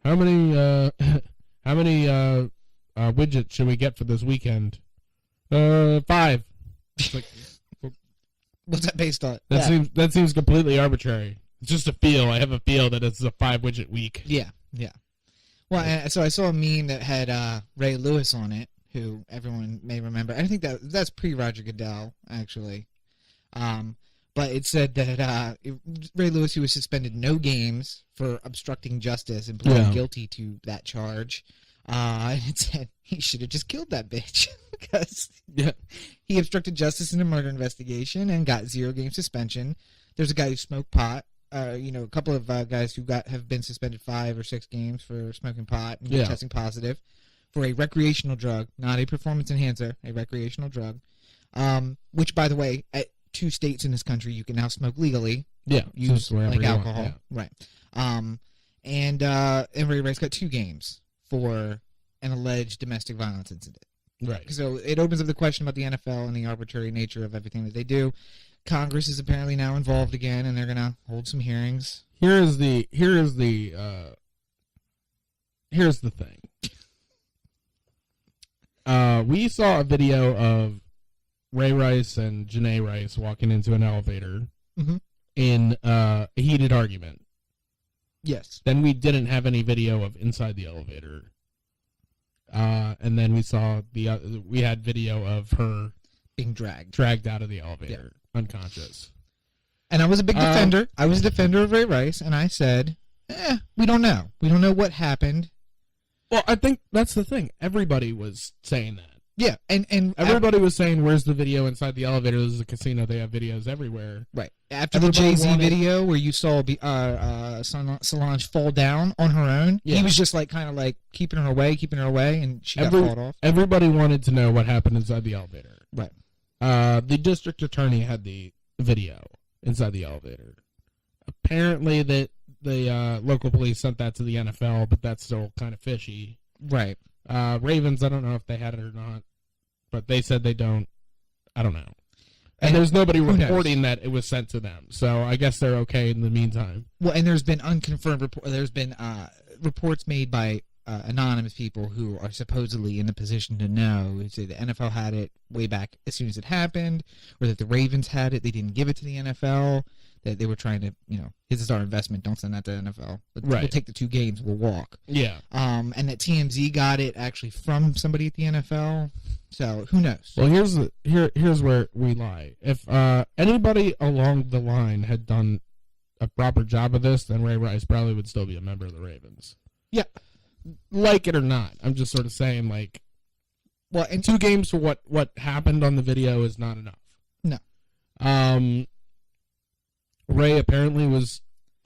how many widgets should we get for this weekend? 5. It's like, what's that based on? That seems completely arbitrary. It's just a feel. I have a feel that it's a 5-widget week. Yeah. Well, so I saw a meme that had Ray Lewis on it, who everyone may remember. I think that's pre-Roger Goodell, actually. But it said that Ray Lewis, who was suspended no games for obstructing justice and pleading guilty to that charge, and it said he should have just killed that bitch because he obstructed justice in a murder investigation and got 0-game suspension. There's a guy who smoked pot. A couple of guys who have been suspended 5 or 6 games for smoking pot and testing positive for a recreational drug, not a performance enhancer, a recreational drug, which, by the way, at 2 states in this country, you can now smoke legally. Yeah, use like alcohol. Right. And Ray Rice got 2 games for an alleged domestic violence incident. Right. So it opens up the question about the NFL and the arbitrary nature of everything that they do. Congress is apparently now involved again, and they're going to hold some hearings. Here's the thing. We saw a video of Ray Rice and Janae Rice walking into an elevator in a heated argument. Yes. Then we didn't have any video of inside the elevator. And then we saw we had video of her being dragged out of the elevator, unconscious. And I was a big defender. I was a defender of Ray Rice, and I said, we don't know. We don't know what happened. Well, I think that's the thing. Everybody was saying that. Yeah, and everybody was saying, "Where's the video inside the elevator? This is a casino. They have videos everywhere." Right. After the Jay-Z video where you saw Solange fall down on her own, he was just like kind of like keeping her away, and she got fought off. Everybody wanted to know what happened inside the elevator. Right. The district attorney had the video inside the elevator. Apparently, the local police sent that to the NFL, but that's still kind of fishy. Right. Ravens, I don't know if they had it or not, but they said they don't. I don't know. And there's nobody reporting that it was sent to them, so I guess they're okay in the meantime. Well, and there's been unconfirmed there's been reports made by anonymous people who are supposedly in a position to know. They say the NFL had it way back as soon as it happened, or that the Ravens had it. They didn't give it to the NFL. That they were trying to, this is our investment. Don't send that to the NFL. We'll take the 2 games. We'll walk. Yeah. And that TMZ got it actually from somebody at the NFL. So who knows? Well, here's where we lie. If anybody along the line had done a proper job of this, then Ray Rice probably would still be a member of the Ravens. Yeah. Like it or not, I'm just sort of saying, like, well, and 2 games for what happened on the video is not enough. No. Ray apparently was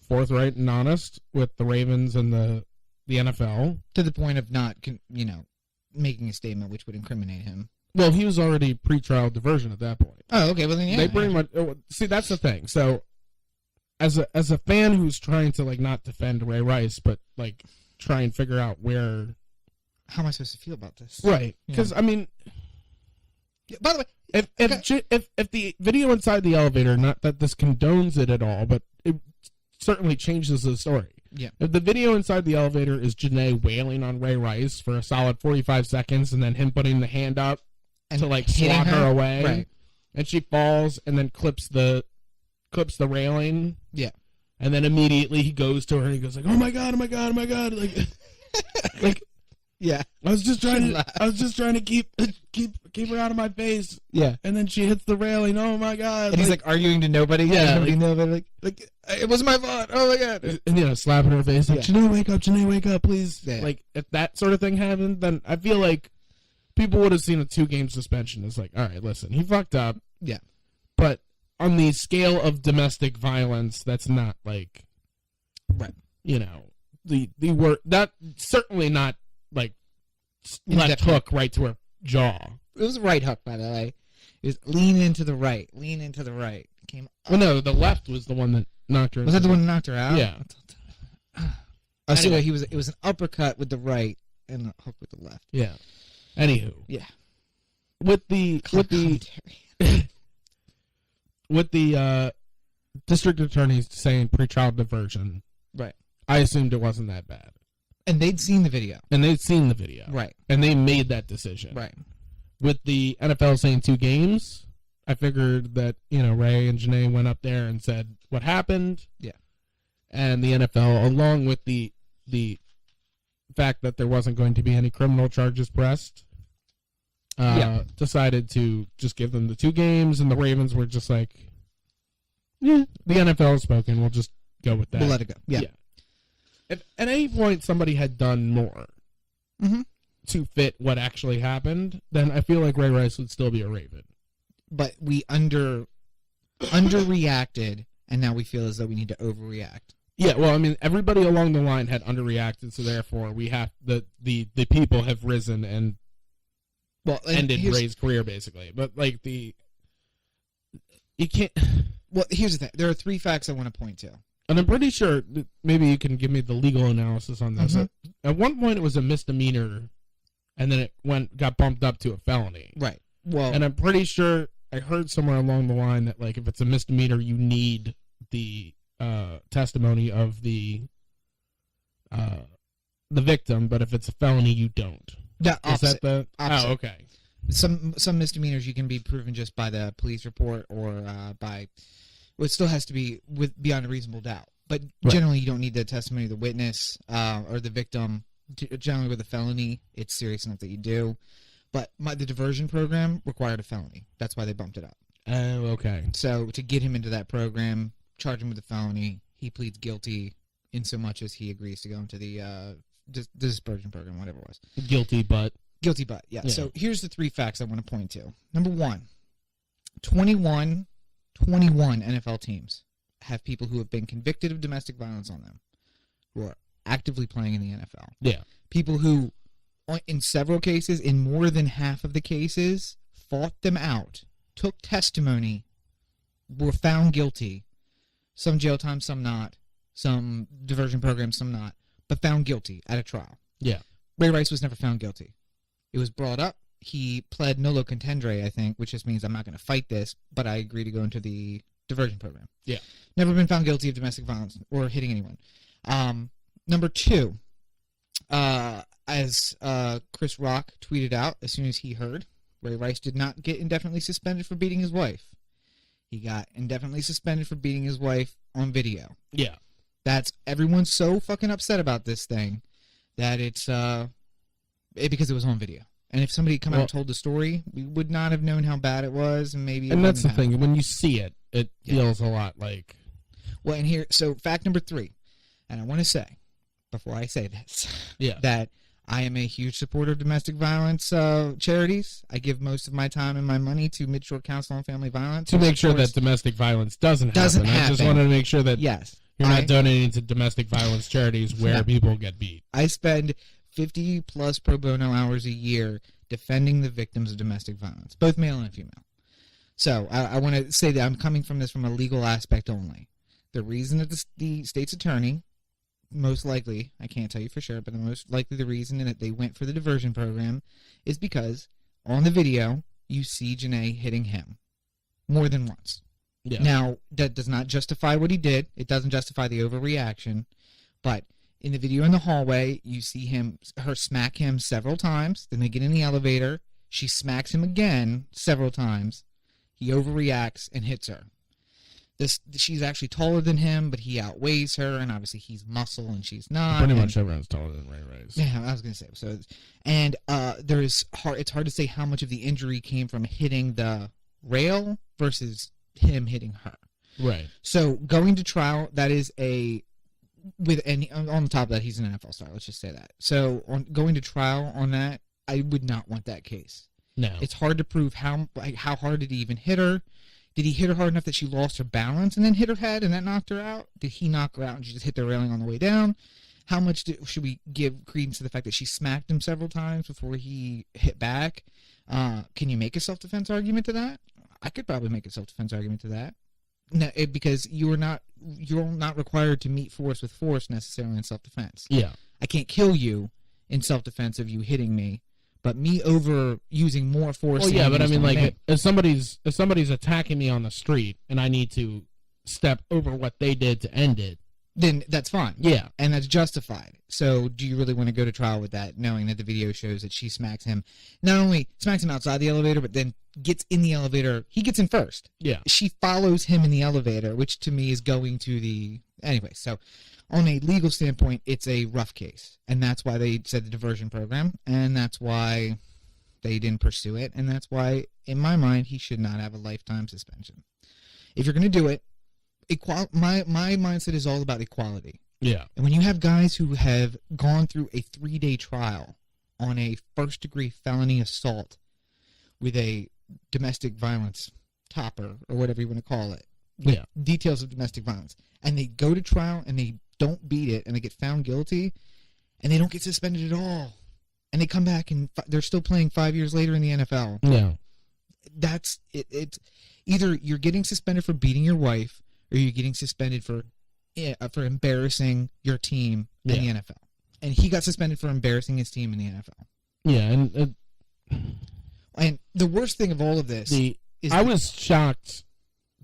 forthright and honest with the Ravens and the the NFL. To the point of not, making a statement which would incriminate him. Well, he was already pre-trial diversion at that point. Oh, okay. Well, then, yeah. They pretty much... See, that's the thing. So, as a fan who's trying to, like, not defend Ray Rice, but, like, try and figure out where... How am I supposed to feel about this? Right. Because, I mean... Yeah, by the way... If the video inside the elevator, not that this condones it at all, but it certainly changes the story. Yeah. If the video inside the elevator is Janae wailing on Ray Rice for a solid 45 seconds and then him putting the hand up and to like swat her away, right. And she falls and then clips the railing, yeah, and then immediately he goes to her and he goes like, "Oh my god, oh my god, oh my god!" like, yeah. I was just trying to keep her out of my face. Yeah, and then she hits the railing. Oh my god! And he's like arguing to nobody. Yeah, nobody. Like it wasn't my fault. Oh my god! And slapping her face. Like, yeah. Janae, wake up, please. Yeah. Like if that sort of thing happened, then I feel like people would have seen a 2-game suspension. It's like, all right, listen, he fucked up. Yeah, but on the scale of domestic violence, that's not like, right? The word that certainly not like left hook right to her jaw. It was a right hook, by the way. It was lean into the right. Came up. Well, no, the left was the one that knocked her. Was that the one that knocked her out? Yeah. Oh, so it was an uppercut with the right and a hook with the left. Yeah. Anywho. Yeah. With the district attorneys saying pretrial diversion. Right. I assumed it wasn't that bad. And they'd seen the video. Right. And they made that decision. Right. With the NFL saying 2 games, I figured that, Ray and Janae went up there and said what happened. Yeah. And the NFL, along with the fact that there wasn't going to be any criminal charges pressed, decided to just give them the 2 games, and the Ravens were just like, yeah, the NFL has spoken, we'll just go with that. We'll let it go. Yeah. If at any point somebody had done more to fit what actually happened, then I feel like Ray Rice would still be a Raven. But we underreacted, and now we feel as though we need to overreact. Yeah, well, I mean, everybody along the line had underreacted, so therefore we have the people have risen and ended Ray's career basically. But like you can't. Well, here's the thing. There are 3 facts I want to point to. And I'm pretty sure that maybe you can give me the legal analysis on this. At one point, it was a misdemeanor, and then it got bumped up to a felony. Right. Well, and I'm pretty sure I heard somewhere along the line that like if it's a misdemeanor, you need the testimony of the victim, but if it's a felony, you don't. The opposite. Is that the? Opposite. Oh, okay. Some misdemeanors you can be proven just by the police report or by. Well, it still has to be beyond a reasonable doubt. But generally, you don't need the testimony of the witness or the victim. Generally, with a felony, it's serious enough that you do. But the diversion program required a felony. That's why they bumped it up. Oh, okay. So to get him into that program, charge him with a felony, he pleads guilty in so much as he agrees to go into the dispersion program, whatever it was. Guilty but, yeah. So here's the 3 facts I want to point to. Number 1, 21 NFL teams have people who have been convicted of domestic violence on them who are actively playing in the NFL. Yeah. People who, in several cases, in more than half of the cases, fought them out, took testimony, were found guilty. Some jail time, some not. Some diversion programs, some not. But found guilty at a trial. Yeah. Ray Rice was never found guilty. It was brought up. He pled nolo contendere, I think, which just means I'm not going to fight this, but I agree to go into the diversion program. Yeah. Never been found guilty of domestic violence or hitting anyone. Number 2, as Chris Rock tweeted out as soon as he heard, Ray Rice did not get indefinitely suspended for beating his wife. He got indefinitely suspended for beating his wife on video. Yeah. Everyone's so fucking upset about this thing that it's because it was on video. And if somebody come out and told the story, we would not have known how bad it was, and maybe. And that's the thing. When you see it, it feels a lot like. Well, and here, so fact number 3, and I want to say, before I say this, that I am a huge supporter of domestic violence charities. I give most of my time and my money to Mid-Shore Council on Family Violence to make sure that domestic violence doesn't happen. I just wanted to make sure that You're not donating to domestic violence charities where people get beat. I spend 50 plus pro bono hours a year defending the victims of domestic violence, both male and female. So I want to say that I'm coming from this from a legal aspect only. The reason that the state's attorney, most likely, I can't tell you for sure, but the most likely the reason that they went for the diversion program is because on the video, you see Janae hitting him more than once. Yeah. Now, that does not justify what he did. It doesn't justify the overreaction. But in the video in the hallway, you see her smack him several times. Then they get in the elevator. She smacks him again several times. He overreacts and hits her. She's actually taller than him, but he outweighs her, and obviously he's muscle and she's not. Pretty much everyone's taller than Ray Ray's. Yeah, I was going to say. So, and it's hard to say how much of the injury came from hitting the rail versus him hitting her. Right. So going to trial, that is on the top of that, he's an NFL star. Let's just say that. So going to trial on that, I would not want that case. No. It's hard to prove how hard did he even hit her. Did he hit her hard enough that she lost her balance and then hit her head and that knocked her out? Did he knock her out and she just hit the railing on the way down? How much should we give credence to the fact that she smacked him several times before he hit back? Can you make a self-defense argument to that? I could probably make a self-defense argument to that. No, because you're not required to meet force with force necessarily in self-defense. Yeah. I can't kill you in self-defense of you hitting me, but me over using more force. Well, yeah, but I mean, like, if somebody's attacking me on the street and I need to step over what they did to end it, then that's fine. Yeah. And that's justified. So do you really want to go to trial with that, knowing that the video shows that she smacks him, not only smacks him outside the elevator, but then gets in the elevator. He gets in first. Yeah. She follows him in the elevator, which to me is going to the... Anyway, so on a legal standpoint, it's a rough case. And that's why they said the diversion program, and that's why they didn't pursue it, and that's why, in my mind, he should not have a lifetime suspension. If you're going to do it, my mindset is all about equality. Yeah. And when you have guys who have gone through a 3-day trial on a first-degree felony assault with a domestic violence topper, or whatever you want to call it, with details of domestic violence, and they go to trial and they don't beat it and they get found guilty and they don't get suspended at all, and they come back and they're still playing 5 years later in the NFL. Yeah. That's it. It's either you're getting suspended for beating your wife, or you're getting suspended for embarrassing your team in the NFL. And he got suspended for embarrassing his team in the NFL. Yeah, and the worst thing of all of this is... I was shocked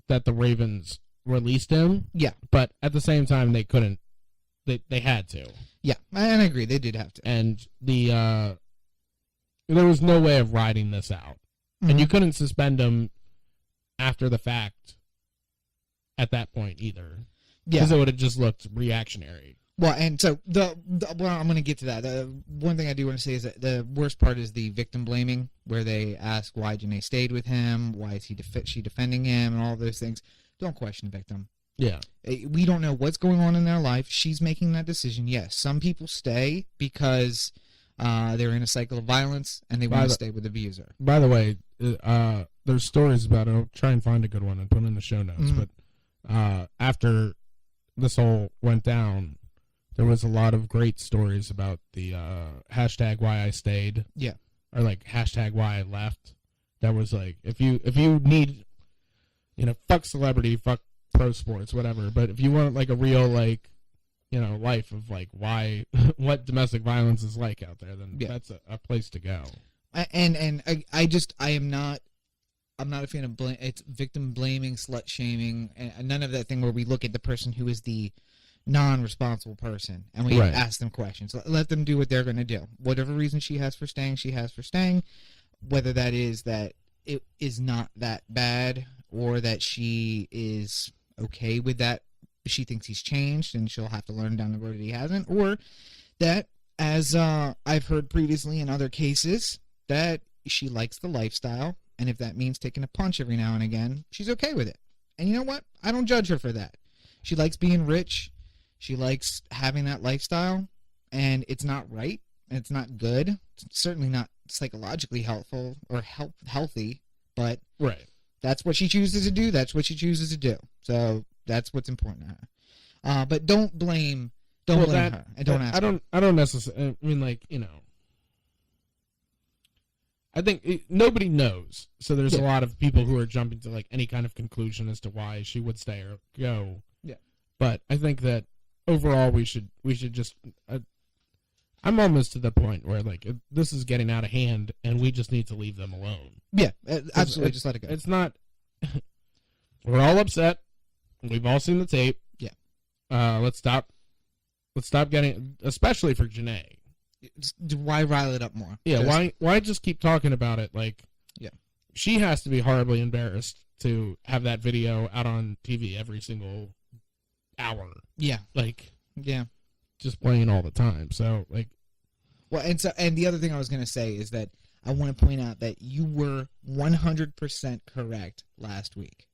that the Ravens released him. Yeah. But at the same time, they couldn't. They had to. Yeah, and I agree. They did have to. And there was no way of riding this out. Mm-hmm. And you couldn't suspend him after the fact at that point either. Yeah. Because it would have just looked reactionary. Well, and so well, I'm going to get to that. One thing I do want to say is that the worst part is the victim blaming, where they ask why Janae stayed with him, why is she defending him, and all those things. Don't question the victim. Yeah. We don't know what's going on in their life. She's making that decision. Yes, some people stay because they're in a cycle of violence and they want to stay with the abuser. By the way, there's stories about it. I'll try and find a good one and put it in the show notes. Mm-hmm. But after this whole went down, there was a lot of great stories about the hashtag why I stayed. Yeah. Or like hashtag why I left. That was like, if you need, fuck celebrity, fuck pro sports, whatever. But if you want like a real like, life of like why, what domestic violence is like out there, then that's a place to go. And I'm not a fan of it's victim blaming, slut shaming, and none of that thing where we look at the person who is the non-responsible person and we ask them questions. Let them do what they're going to do. Whatever reason she has for staying, whether that is that it is not that bad or that she is okay with that. She thinks he's changed and she'll have to learn down the road that he hasn't, or that, as I've heard previously in other cases, that she likes the lifestyle, and if that means taking a punch every now and again, she's okay with it. And you know what? I don't judge her for that. She likes being rich. She likes having that lifestyle, and it's not right, and it's not good. It's certainly not psychologically helpful or healthy, but that's what she chooses to do. That's what she chooses to do. So that's what's important to But don't blame her. And don't ask her. I don't necessarily. I mean, like, you know. I think nobody knows, so there's a lot of people who are jumping to like any kind of conclusion as to why she would stay or go. Yeah, but I think that overall we should just. I'm almost to the point where like this is getting out of hand, and we just need to leave them alone. Yeah, absolutely, just let it go. It's not. We're all upset. We've all seen the tape. Yeah. Let's stop getting, especially for Janae. Why rile it up more? Yeah, why just keep talking about it? Like, yeah, she has to be horribly embarrassed to have that video out on TV every single hour. Yeah, like, yeah, just playing all the time. So, like, well, and the other thing I was going to say is that I want to point out that you were 100% correct last week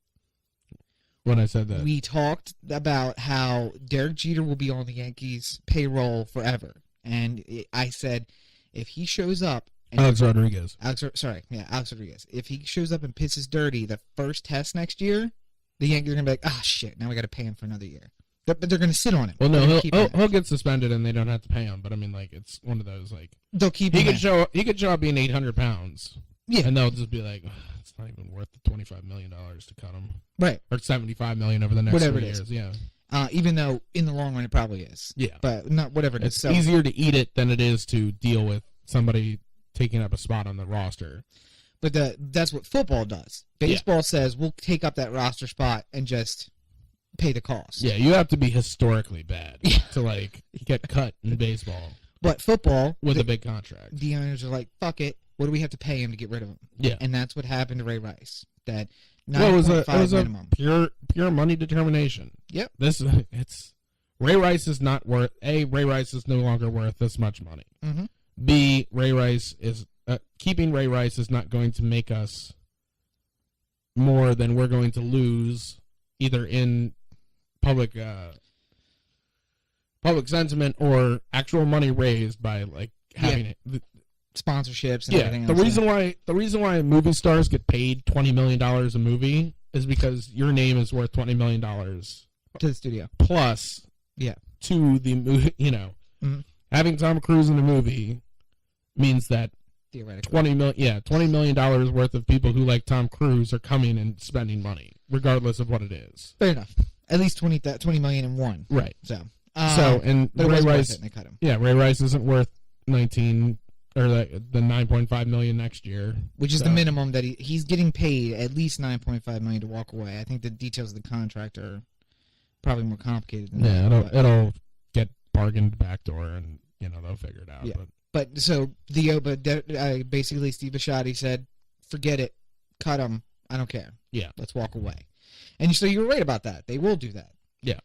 when I said that. We talked about how Derek Jeter will be on the Yankees payroll forever. And I said, if he shows up... Alex Rodriguez. Alex Rodriguez. If he shows up and pisses dirty the first test next year, the Yankees are going to be like, ah, shit, now we got to pay him for another year. But they're going to sit on it. Well, no, he'll get suspended and they don't have to pay him. But, I mean, like, it's one of those, like... They'll keep him. He could show up being 800 pounds. Yeah. And they'll just be like, it's not even worth the $25 million to cut him. Right. Or $75 million over the next 3 years. Yeah. Even though in the long run it probably is. Yeah. But not whatever it is. It's easier to eat it than it is to deal with somebody taking up a spot on the roster. But that's what football does. Baseball says we'll take up that roster spot and just pay the cost. Yeah, you have to be historically bad to like get cut in baseball. But football with a big contract. The owners are like, fuck it. What do we have to pay him to get rid of him? Yeah. And that's what happened to Ray Rice. That it was minimum. A pure money determination. Yep. Ray Rice is not worth. Ray Rice is no longer worth this much money. Mm-hmm. B, Ray Rice is keeping Ray Rice is not going to make us more than we're going to lose either in public sentiment or actual money raised by like having it. Sponsorships and everything else. The reason why movie stars get paid $20 million a movie is because your name is worth $20 million to the studio. Plus, to the movie, having Tom Cruise in a movie means that theoretically $20 million worth of people who like Tom Cruise are coming and spending money, regardless of what it is. Fair enough. At least 20 million in one. Right. And Ray Rice, and they cut him. Yeah, Ray Rice isn't worth 19 or the 9.5 million next year, which is the minimum that he's getting paid at least 9.5 million to walk away. I think the details of the contract are probably more complicated than that. It'll get bargained backdoor, and they'll figure it out. Yeah. But basically Steve Bisciotti said, "Forget it, cut him. I don't care. Yeah, let's walk away." And so you were right about that. They will do that. Yeah.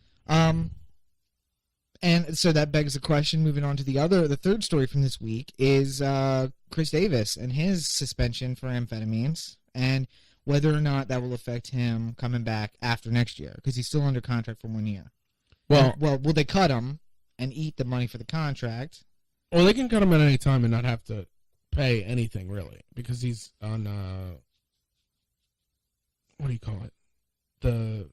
And so that begs the question, moving on to the third story from this week, is Chris Davis and his suspension for amphetamines and whether or not that will affect him coming back after next year, because he's still under contract for 1 year. Well, will they cut him and eat the money for the contract? Well, they can cut him at any time and not have to pay anything, really, because he's on, what do you call it? The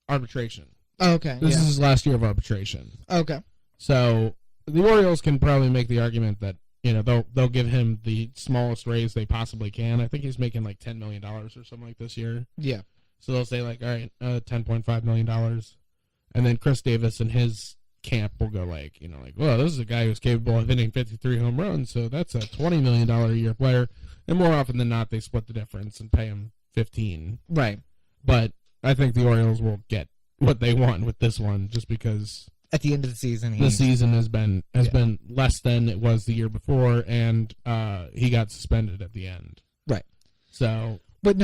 arbitration. Oh, okay. This is his last year of arbitration. Okay. So the Orioles can probably make the argument that they'll give him the smallest raise they possibly can. I think he's making like $10 million or something like this year. Yeah. So they'll say like, all right, $10.5 million, and then Chris Davis and his camp will go like, well, this is a guy who's capable of hitting 53 home runs, so that's a $20 million a year player. And more often than not, they split the difference and pay him 15. Right. But I think the Orioles will get what they want with this one, just because at the end of the season has been less than it was the year before, and he got suspended at the end. Right. So, but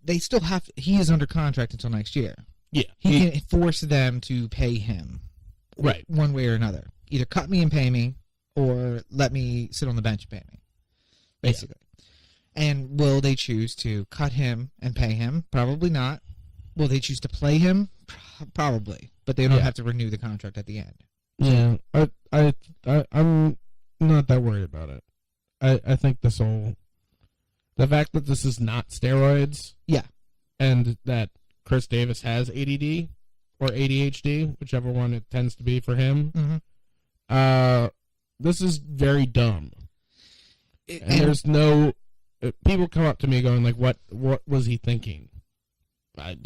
they still have. He is under contract until next year. Yeah. He can force them to pay him. Right. One way or another, either cut me and pay me, or let me sit on the bench and pay me. Basically. Yeah. And will they choose to cut him and pay him? Probably not. Will they choose to play him? Probably, but they don't have to renew the contract at the end. Yeah, I'm not that worried about it. I think the fact that this is not steroids, yeah, and that Chris Davis has ADD, or ADHD, whichever one it tends to be for him. This is very dumb. And there's no... people come up to me going, like, what was he thinking? I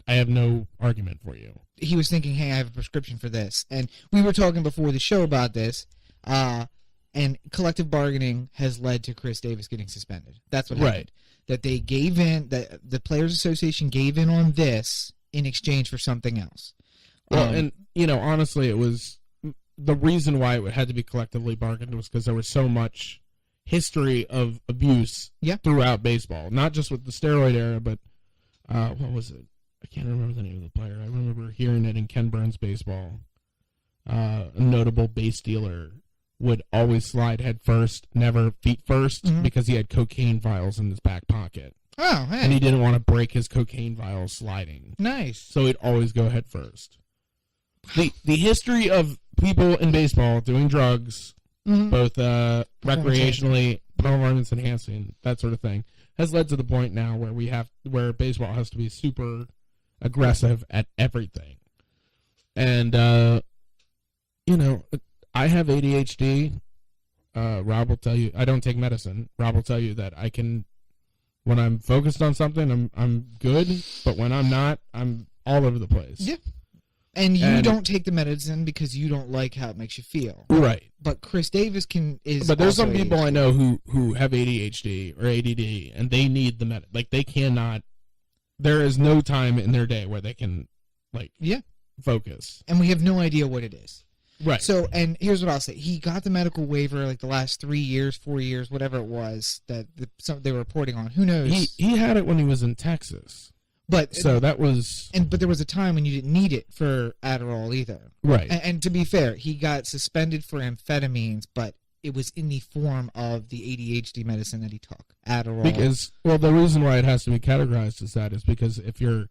have no argument for you. He was thinking, hey, I have a prescription for this. And we were talking before the show about this, and collective bargaining has led to Chris Davis getting suspended. That's what happened. Right. That they gave in, that the Players Association gave in on this in exchange for something else. Well, and, honestly, it was... the reason why it had to be collectively bargained was because there was so much history of abuse throughout baseball. Not just with the steroid era, but what was it? I can't remember the name of the player. I remember hearing it in Ken Burns baseball. A notable base dealer would always slide head first, never feet first, because he had cocaine vials in his back pocket. Oh, hey. And he didn't want to break his cocaine vials sliding. Nice. So he'd always go head first. The history of people in baseball doing drugs, both recreationally, performance enhancing, that sort of thing, has led to the point now where baseball has to be super aggressive at everything. And I have ADHD. Rob will tell you I don't take medicine. Rob will tell you that I can, when I'm focused on something, I'm good, but when I'm not, I'm all over the place. Yeah. And you don't take the medicine because you don't like how it makes you feel. Right. But Chris Davis is. But there's some people I know who have ADHD or ADD, and they need the med. Like, they cannot. There is no time in their day where they can, focus. And we have no idea what it is. Right. So, and here's what I'll say: he got the medical waiver like the last 3 years, 4 years, whatever it was that they were reporting on. Who knows? He had it when he was in Texas. But that was... But there was a time when you didn't need it for Adderall either. Right. And to be fair, he got suspended for amphetamines, but it was in the form of the ADHD medicine that he took, Adderall. Because, the reason why it has to be categorized as that is because if you're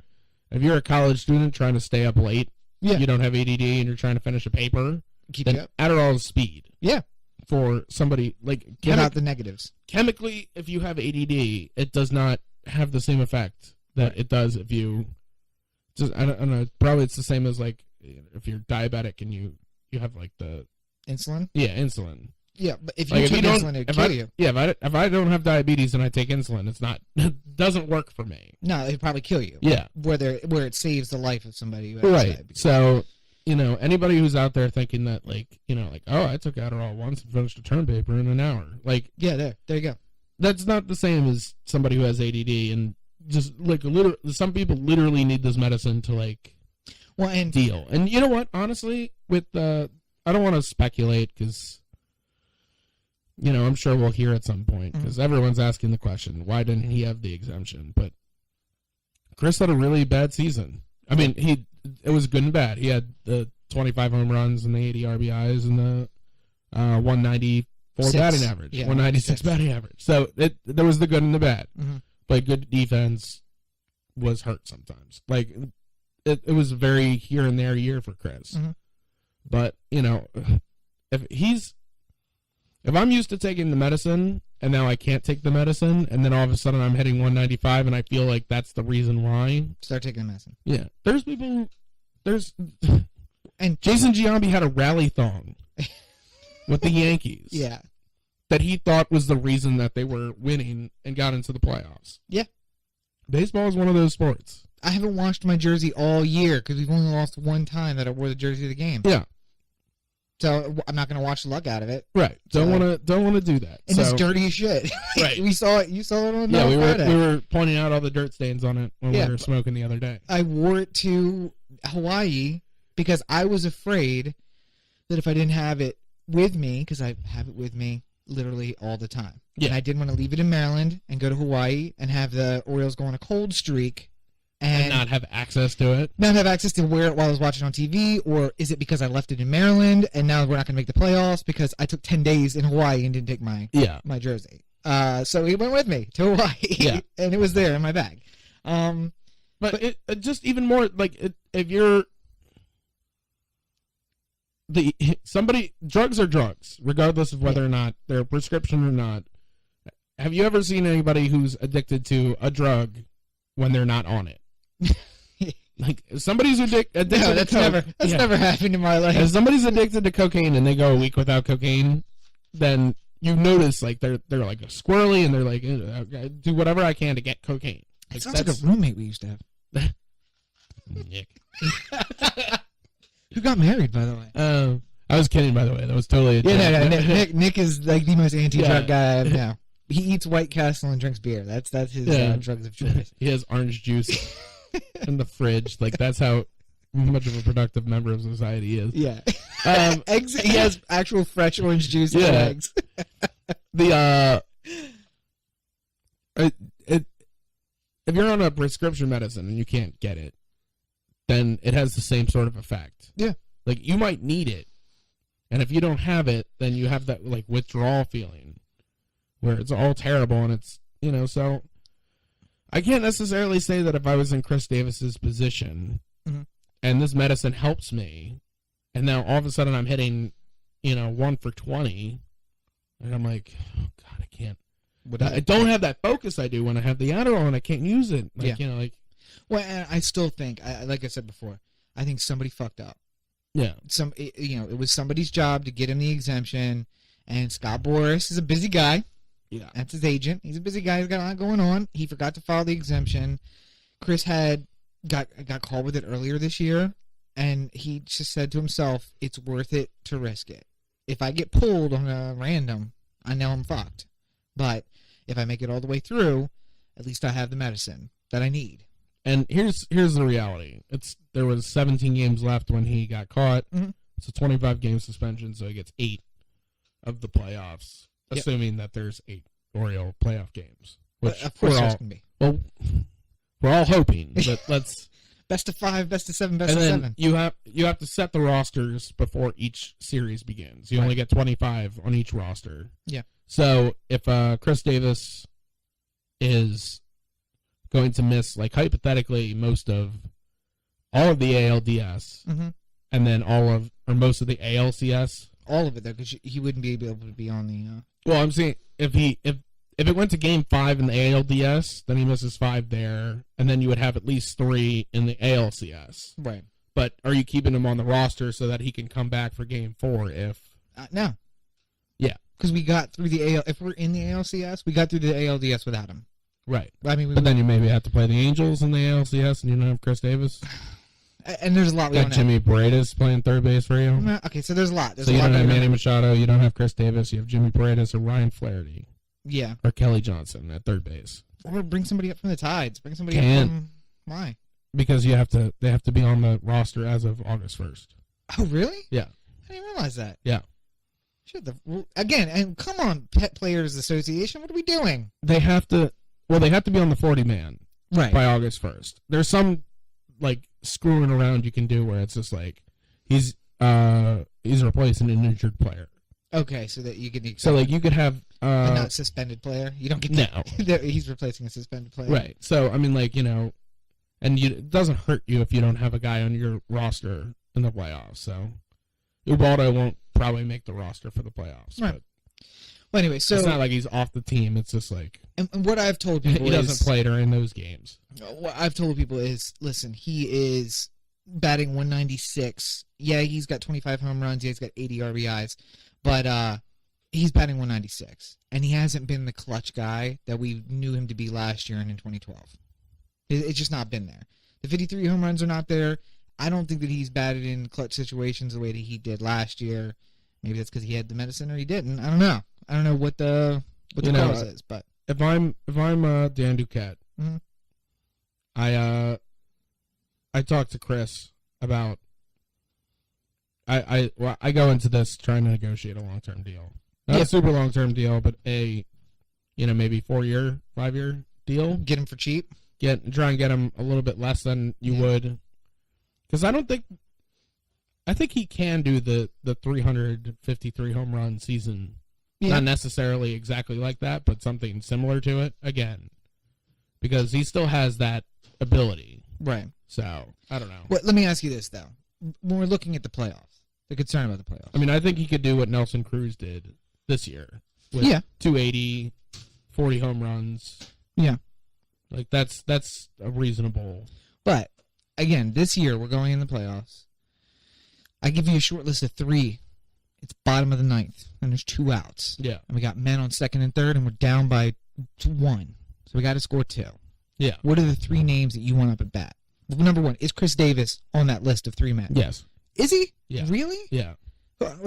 a college student trying to stay up late, you don't have ADD and you're trying to finish a paper, then Adderall is speed. Yeah. For somebody, without the negatives. Chemically, if you have ADD, it does not have the same effect that it does if you I don't know, probably it's the same as if you're diabetic and you have the insulin. Insulin. Yeah, but if you take insulin, it'd kill you. Yeah, if I don't have diabetes and I take insulin, it doesn't work for me. No, it'd probably kill you. Yeah, where it saves the life of somebody who has diabetes. So anybody who's out there thinking that oh, I took Adderall once and finished a term paper in an hour, there you go. That's not the same as somebody who has ADD and just some people literally need this medicine to deal. And you know what? Honestly, with I don't want to speculate because I'm sure we'll hear at some point because everyone's asking the question, why didn't he have the exemption? But Chris had a really bad season. I mean, it was good and bad. He had the 25 home runs and the 80 RBIs and the 194 batting average, 196 batting average. So there was the good and the bad. But good defense was hurt sometimes. It was a very here and there year for Chris. But, if I'm used to taking the medicine and now I can't take the medicine and then all of a sudden I'm hitting 195 and I feel like that's the reason why. Start taking the medicine. Yeah. And Jason Giambi had a rally thong with the Yankees. Yeah. That he thought was the reason that they were winning and got into the playoffs. Yeah. Baseball is one of those sports. I haven't washed my jersey all year because we've only lost one time that I wore the jersey of the game. Yeah. So I'm not going to wash the luck out of it. Right. Don't want to do that. And it's dirty as shit. Right. We saw it. You saw it on Friday. We were pointing out all the dirt stains on it when we were smoking the other day. I wore it to Hawaii because I was afraid that if I didn't have it with me, because I have it with me literally all the time. Yeah. And I didn't want to leave it in Maryland and go to Hawaii and have the Orioles go on a cold streak and not have access to it. Not have access to wear it while I was watching on TV, or is it because I left it in Maryland and now we're not going to make the playoffs because I took 10 days in Hawaii and didn't take my jersey. So he went with me to Hawaii and it was there in my bag. But it just even more if you're drugs are drugs, regardless of whether or not they're a prescription or not. Have you ever seen anybody who's addicted to a drug when they're not on it? Like, if somebody's addicted No, to that's coke, never happened in my life. If somebody's addicted to cocaine and they go a week without cocaine, then you notice like they're like squirrely and they're like, do whatever I can to get cocaine. It sounds like a roommate we used to have. Nick. Who got married, by the way? I was kidding, by the way. That was totally a joke. Nick is like the most anti-drug guy I have now. He eats White Castle and drinks beer. That's his drugs of choice. He has orange juice in the fridge. Like, that's how much of a productive member of society he is. Yeah. Eggs. He has actual fresh orange juice and eggs. If you're on a prescription medicine and you can't get it, then it has the same sort of effect. Yeah. Like, you might need it, and if you don't have it, then you have that like withdrawal feeling where it's all terrible, and it's, so I can't necessarily say that if I was in Chris Davis's position and this medicine helps me, and now all of a sudden I'm hitting, 1 for 20, and I'm like, oh God, I can't. I don't have that focus I do when I have the Adderall and I can't use it. Well, and I still think, like I said before, I think somebody fucked up. Yeah. It was somebody's job to get him the exemption, and Scott Boras is a busy guy. Yeah. That's his agent. He's a busy guy. He's got a lot going on. He forgot to file the exemption. Chris got called with it earlier this year, and he just said to himself, it's worth it to risk it. If I get pulled on a random, I know I'm fucked. But if I make it all the way through, at least I have the medicine that I need. And here's the reality. There was 17 games left when he got caught. Mm-hmm. It's a 25-game suspension, so he gets 8 of the playoffs, assuming that there's 8 Oriole playoff games. Which of course there's going to be. Well, we're all hoping, but let's best of 5, best of 7, best of 7. You have to set the rosters before each series begins. You only get 25 on each roster. Yeah. So if Chris Davis is going to miss, like, hypothetically, most of all of the ALDS, and then most of the ALCS, all of it though, because he wouldn't be able to be on the. Well, I'm saying if it went to Game 5 in the ALDS, then he misses 5 there, and then you would have at least 3 in the ALCS. Right. But are you keeping him on the roster so that he can come back for Game 4 if? No. Yeah. Because we got through the if we're in the ALCS, we got through the ALDS without him. Right. I mean, but then you maybe have to play the Angels in the ALCS, and you don't have Chris Davis. And there's a lot. You got Jimmy Paredes playing third base for you. Okay, so there's a lot. So you don't have Manny Machado, you don't have Chris Davis, you have Jimmy Paredes or Ryan Flaherty. Yeah. Or Kelly Johnson at third base. Or bring somebody up from the Tides. Bring somebody up from... Why? Because they have to be on the roster as of August 1st. Oh, really? Yeah. I didn't realize that. Yeah. Again, and come on, Pet Players Association, what are we doing? They have to be on the 40-man right by August 1st. There's some like screwing around you can do where it's just like he's replacing an injured player. Okay, so that you can so like you could have a not suspended player. You don't get he's replacing a suspended player. Right. So I mean, like, and it doesn't hurt you if you don't have a guy on your roster in the playoffs. So Ubaldo won't probably make the roster for the playoffs. Right. But well, anyway, so it's not like he's off the team. It's just like and what I've told people he doesn't play during those games. What I've told people is, listen, he is batting 196. Yeah, he's got 25 home runs. Yeah, he's got 80 RBIs, but he's batting 196, and he hasn't been the clutch guy that we knew him to be last year and in 2012. It's just not been there. The 53 home runs are not there. I don't think that he's batted in clutch situations the way that he did last year. Maybe that's because he had the medicine or he didn't. I don't know. I don't know what the cause is, but if I'm Dan Duquette, I talked to Chris about I go into this trying to negotiate a long-term deal, not a super long-term deal, but a maybe 4-year, 5-year deal. Get him for cheap. Try and get him a little bit less than you would, because I think he can do the 353 home run season. Yeah. Not necessarily exactly like that, but something similar to it again, because he still has that ability. Right. So I don't know. Well, let me ask you this though: when we're looking at the playoffs, the concern about the playoffs. I mean, I think he could do what Nelson Cruz did this year. With 280, 40 home runs. Yeah. Like that's a reasonable. But again, this year we're going in the playoffs. I give you a short list of 3. It's bottom of the 9th, and there's 2 outs. Yeah. And we got men on 2nd and 3rd, and we're down by 1. So we got to score 2. Yeah. What are the 3 names that you want up at bat? Well, number 1, is Chris Davis on that list of 3 men? Yes. Is he? Yeah. Really? Yeah.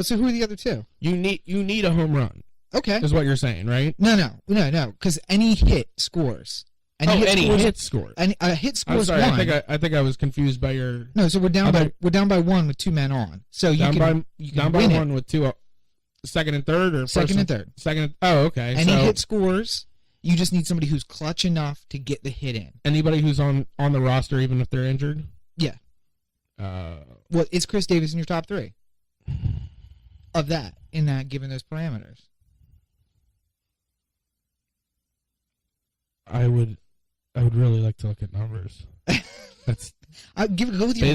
So who are the other 2? You need a home run. Okay. Is what you're saying, right? No. Because any hit scores. Any hit scores. A hit scores. I'm sorry. 1. I think I was confused by your. No, so we're down by 1 with 2 men on. So you can down by 1 with 2. 2nd and 3rd, or 2nd and 3rd. Second. Oh, okay. Any hit scores. You just need somebody who's clutch enough to get the hit in. Anybody who's on the roster, even if they're injured. Yeah. Well, is Chris Davis in your top 3? Of that, given those parameters. I would really like to look at numbers. That's go with your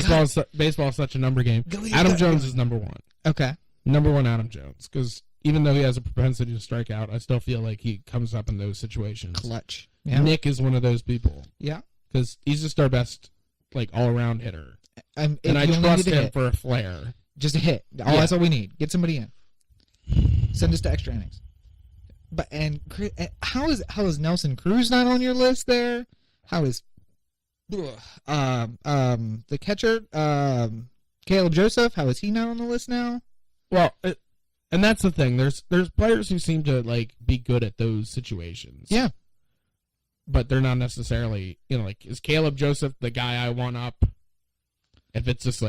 baseball is such a number game. Adam Jones is number 1. Okay. Number 1, Adam Jones, because even though he has a propensity to strike out, I still feel like he comes up in those situations. Clutch. Yeah. Nick is one of those people. Yeah. Because he's just our best, all-around hitter. And I trust him for a flare. Just a hit. That's all we need. Get somebody in. Send us to extra innings. But how is Nelson Cruz not on your list there? How is the catcher Caleb Joseph? How is he not on the list now? Well, and that's the thing. There's players who seem to be good at those situations. Yeah, but they're not necessarily is Caleb Joseph the guy I want up? If it's just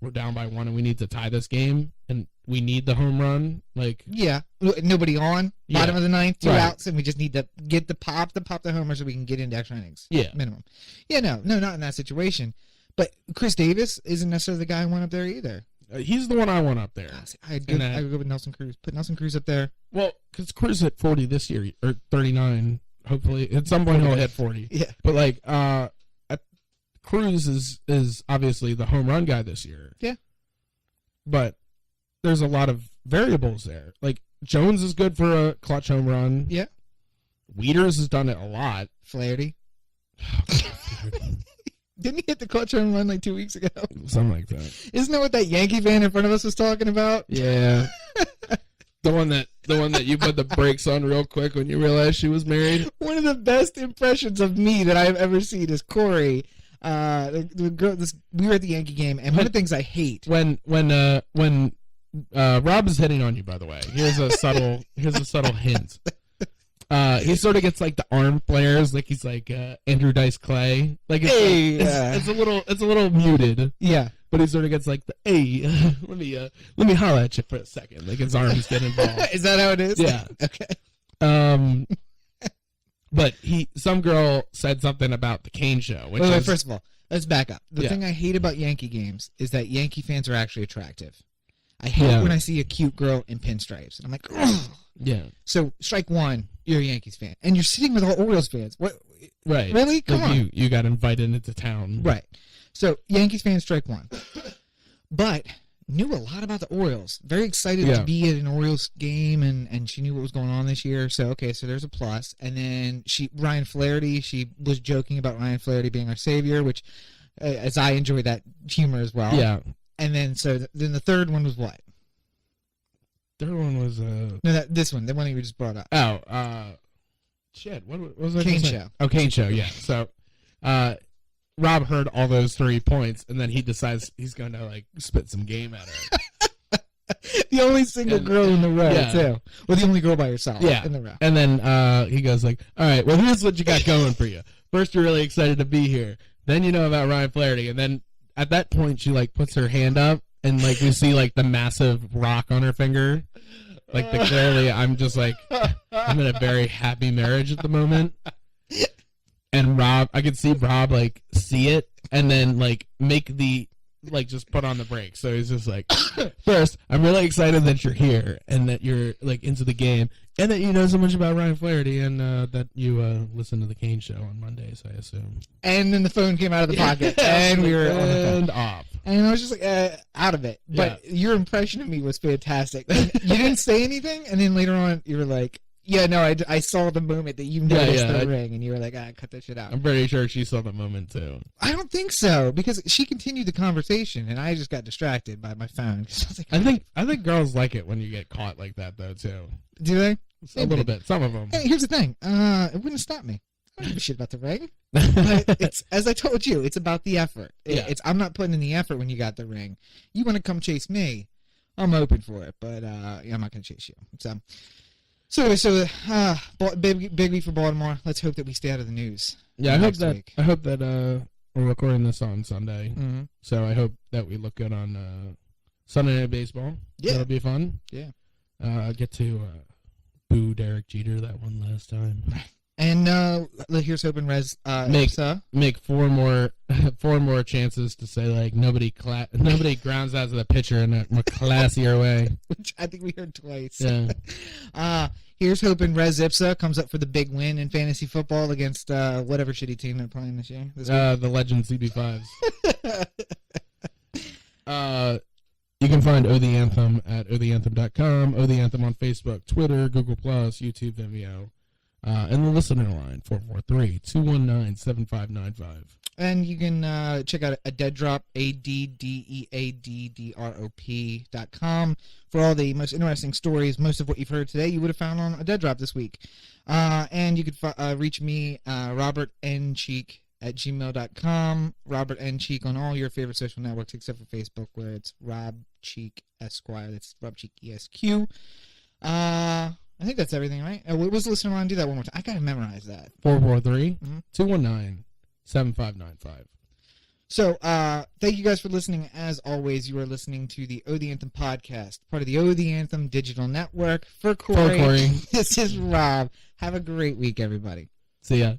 we're down by 1 and we need to tie this game and we need the home run, yeah, nobody on bottom of the 9th, 2 right. outs, and we just need to get the pop the homer so we can get into extra innings. Yeah, minimum. Yeah, no, not in that situation. But Chris Davis isn't necessarily the guy I want up there either. He's the one I want up there. I'd go with Nelson Cruz. Put Nelson Cruz up there. Well, because Cruz hit 40 this year, or 39. Hopefully, at some point he'll hit 40. Yeah. But Cruz is obviously the home run guy this year. Yeah. But there's a lot of variables there. Jones is good for a clutch home run. Yeah. Wieters has done it a lot. Flaherty. Didn't he hit the clutch home run 2 weeks ago? Something like that. Isn't that what that Yankee fan in front of us was talking about? Yeah. The one that you put the brakes on real quick when you realized she was married. One of the best impressions of me that I've ever seen is Corey. The girl. We were at the Yankee game, and one of the things I hate when Rob is hitting on you. By the way, here's a subtle hint. He sort of gets the arm flares, he's Andrew Dice Clay. It's a little muted. Yeah. But he sort of gets the let me holler at you for a second. His arms get involved. Is that how it is? Yeah. Okay. But some girl said something about the Kane show. Wait, first of all, let's back up. The thing I hate about Yankee games is that Yankee fans are actually attractive. I hate when I see a cute girl in pinstripes. And I'm like, ugh. Yeah. So, strike 1, you're a Yankees fan. And you're sitting with all Orioles fans. What? Right. Really? Come on. You got invited into town. Right. So, Yankees fans, strike 1. But knew a lot about the Orioles. Very excited to be at an Orioles game, and she knew what was going on this year. So, okay, so there's a plus. And then Ryan Flaherty, she was joking about Ryan Flaherty being our savior, which, as I enjoy that humor as well. Yeah. And then, then the third one was what? Third one was no, this one, the one that you just brought up. Oh, shit. What was that? Kane show. Oh, Kane show. Yeah. So, Rob heard all those 3 points, and then he decides he's going to spit some game at her. The only single girl in the row, too. Well, the only girl by herself in the row. And then he goes all right, well, here's what you got going for you. First, you're really excited to be here. Then you know about Ryan Flaherty, and then at that point, she puts her hand up, and we see the massive rock on her finger. Clearly, I'm just I'm in a very happy marriage at the moment. And Rob, I could see Rob see it and then make the just put on the brakes. So he's just first, I'm really excited that you're here and that you're into the game and that you know so much about Ryan Flaherty and that you listen to the Kane show on Mondays, I assume. And then the phone came out of the pocket and we were on the phone. Off. And I was just out of it. But your impression of me was fantastic. You didn't say anything, and then later on you were Yeah, no, I saw the moment that you noticed the ring, and you were like, cut that shit out. I'm pretty sure she saw the moment, too. I don't think so, because she continued the conversation, and I just got distracted by my phone. I was like, I think girls like it when you get caught like that, though, too. Do they? A little bit. Some of them. Hey, here's the thing. It wouldn't stop me. I don't give a shit about the ring. But it's, as I told you, it's about the effort. I'm not putting in the effort when you got the ring. You want to come chase me, I'm open for it, but I'm not going to chase you. So big week for Baltimore. Let's hope that we stay out of the news. Yeah, I hope that we're recording this on Sunday. Mm-hmm. So I hope that we look good on Sunday Night Baseball. Yeah, that'll be fun. Yeah, get to boo Derek Jeter that one last time. And here's hoping Rez make four more chances to say like nobody grounds out to the pitcher in a more classier way. Which I think we heard twice. Yeah. Here's hoping Rez Ipsa comes up for the big win in fantasy football against whatever shitty team they're playing this year. The Legend CB5s. You can find O The Anthem at otheanthem.com, O The Anthem on Facebook, Twitter, Google+, YouTube, Vimeo. And the listener line, 443-219-7595. And you can check out a Dead Drop, ADDEADDROP.com for all the most interesting stories. Most of what you've heard today you would have found on a Dead Drop this week. And you could reach me, Robert N. Cheek at gmail.com. Robert N. Cheek on all your favorite social networks except for Facebook, where it's Rob Cheek Esquire. That's Rob Cheek ESQ. I think that's everything, right? What was the listener line? Do that one more time. I gotta memorize that. 443-219-7595. So, thank you guys for listening. As always, you are listening to the O The Anthem podcast, part of the O The Anthem digital network. For Corey, this is Rob. Have a great week, everybody. See ya.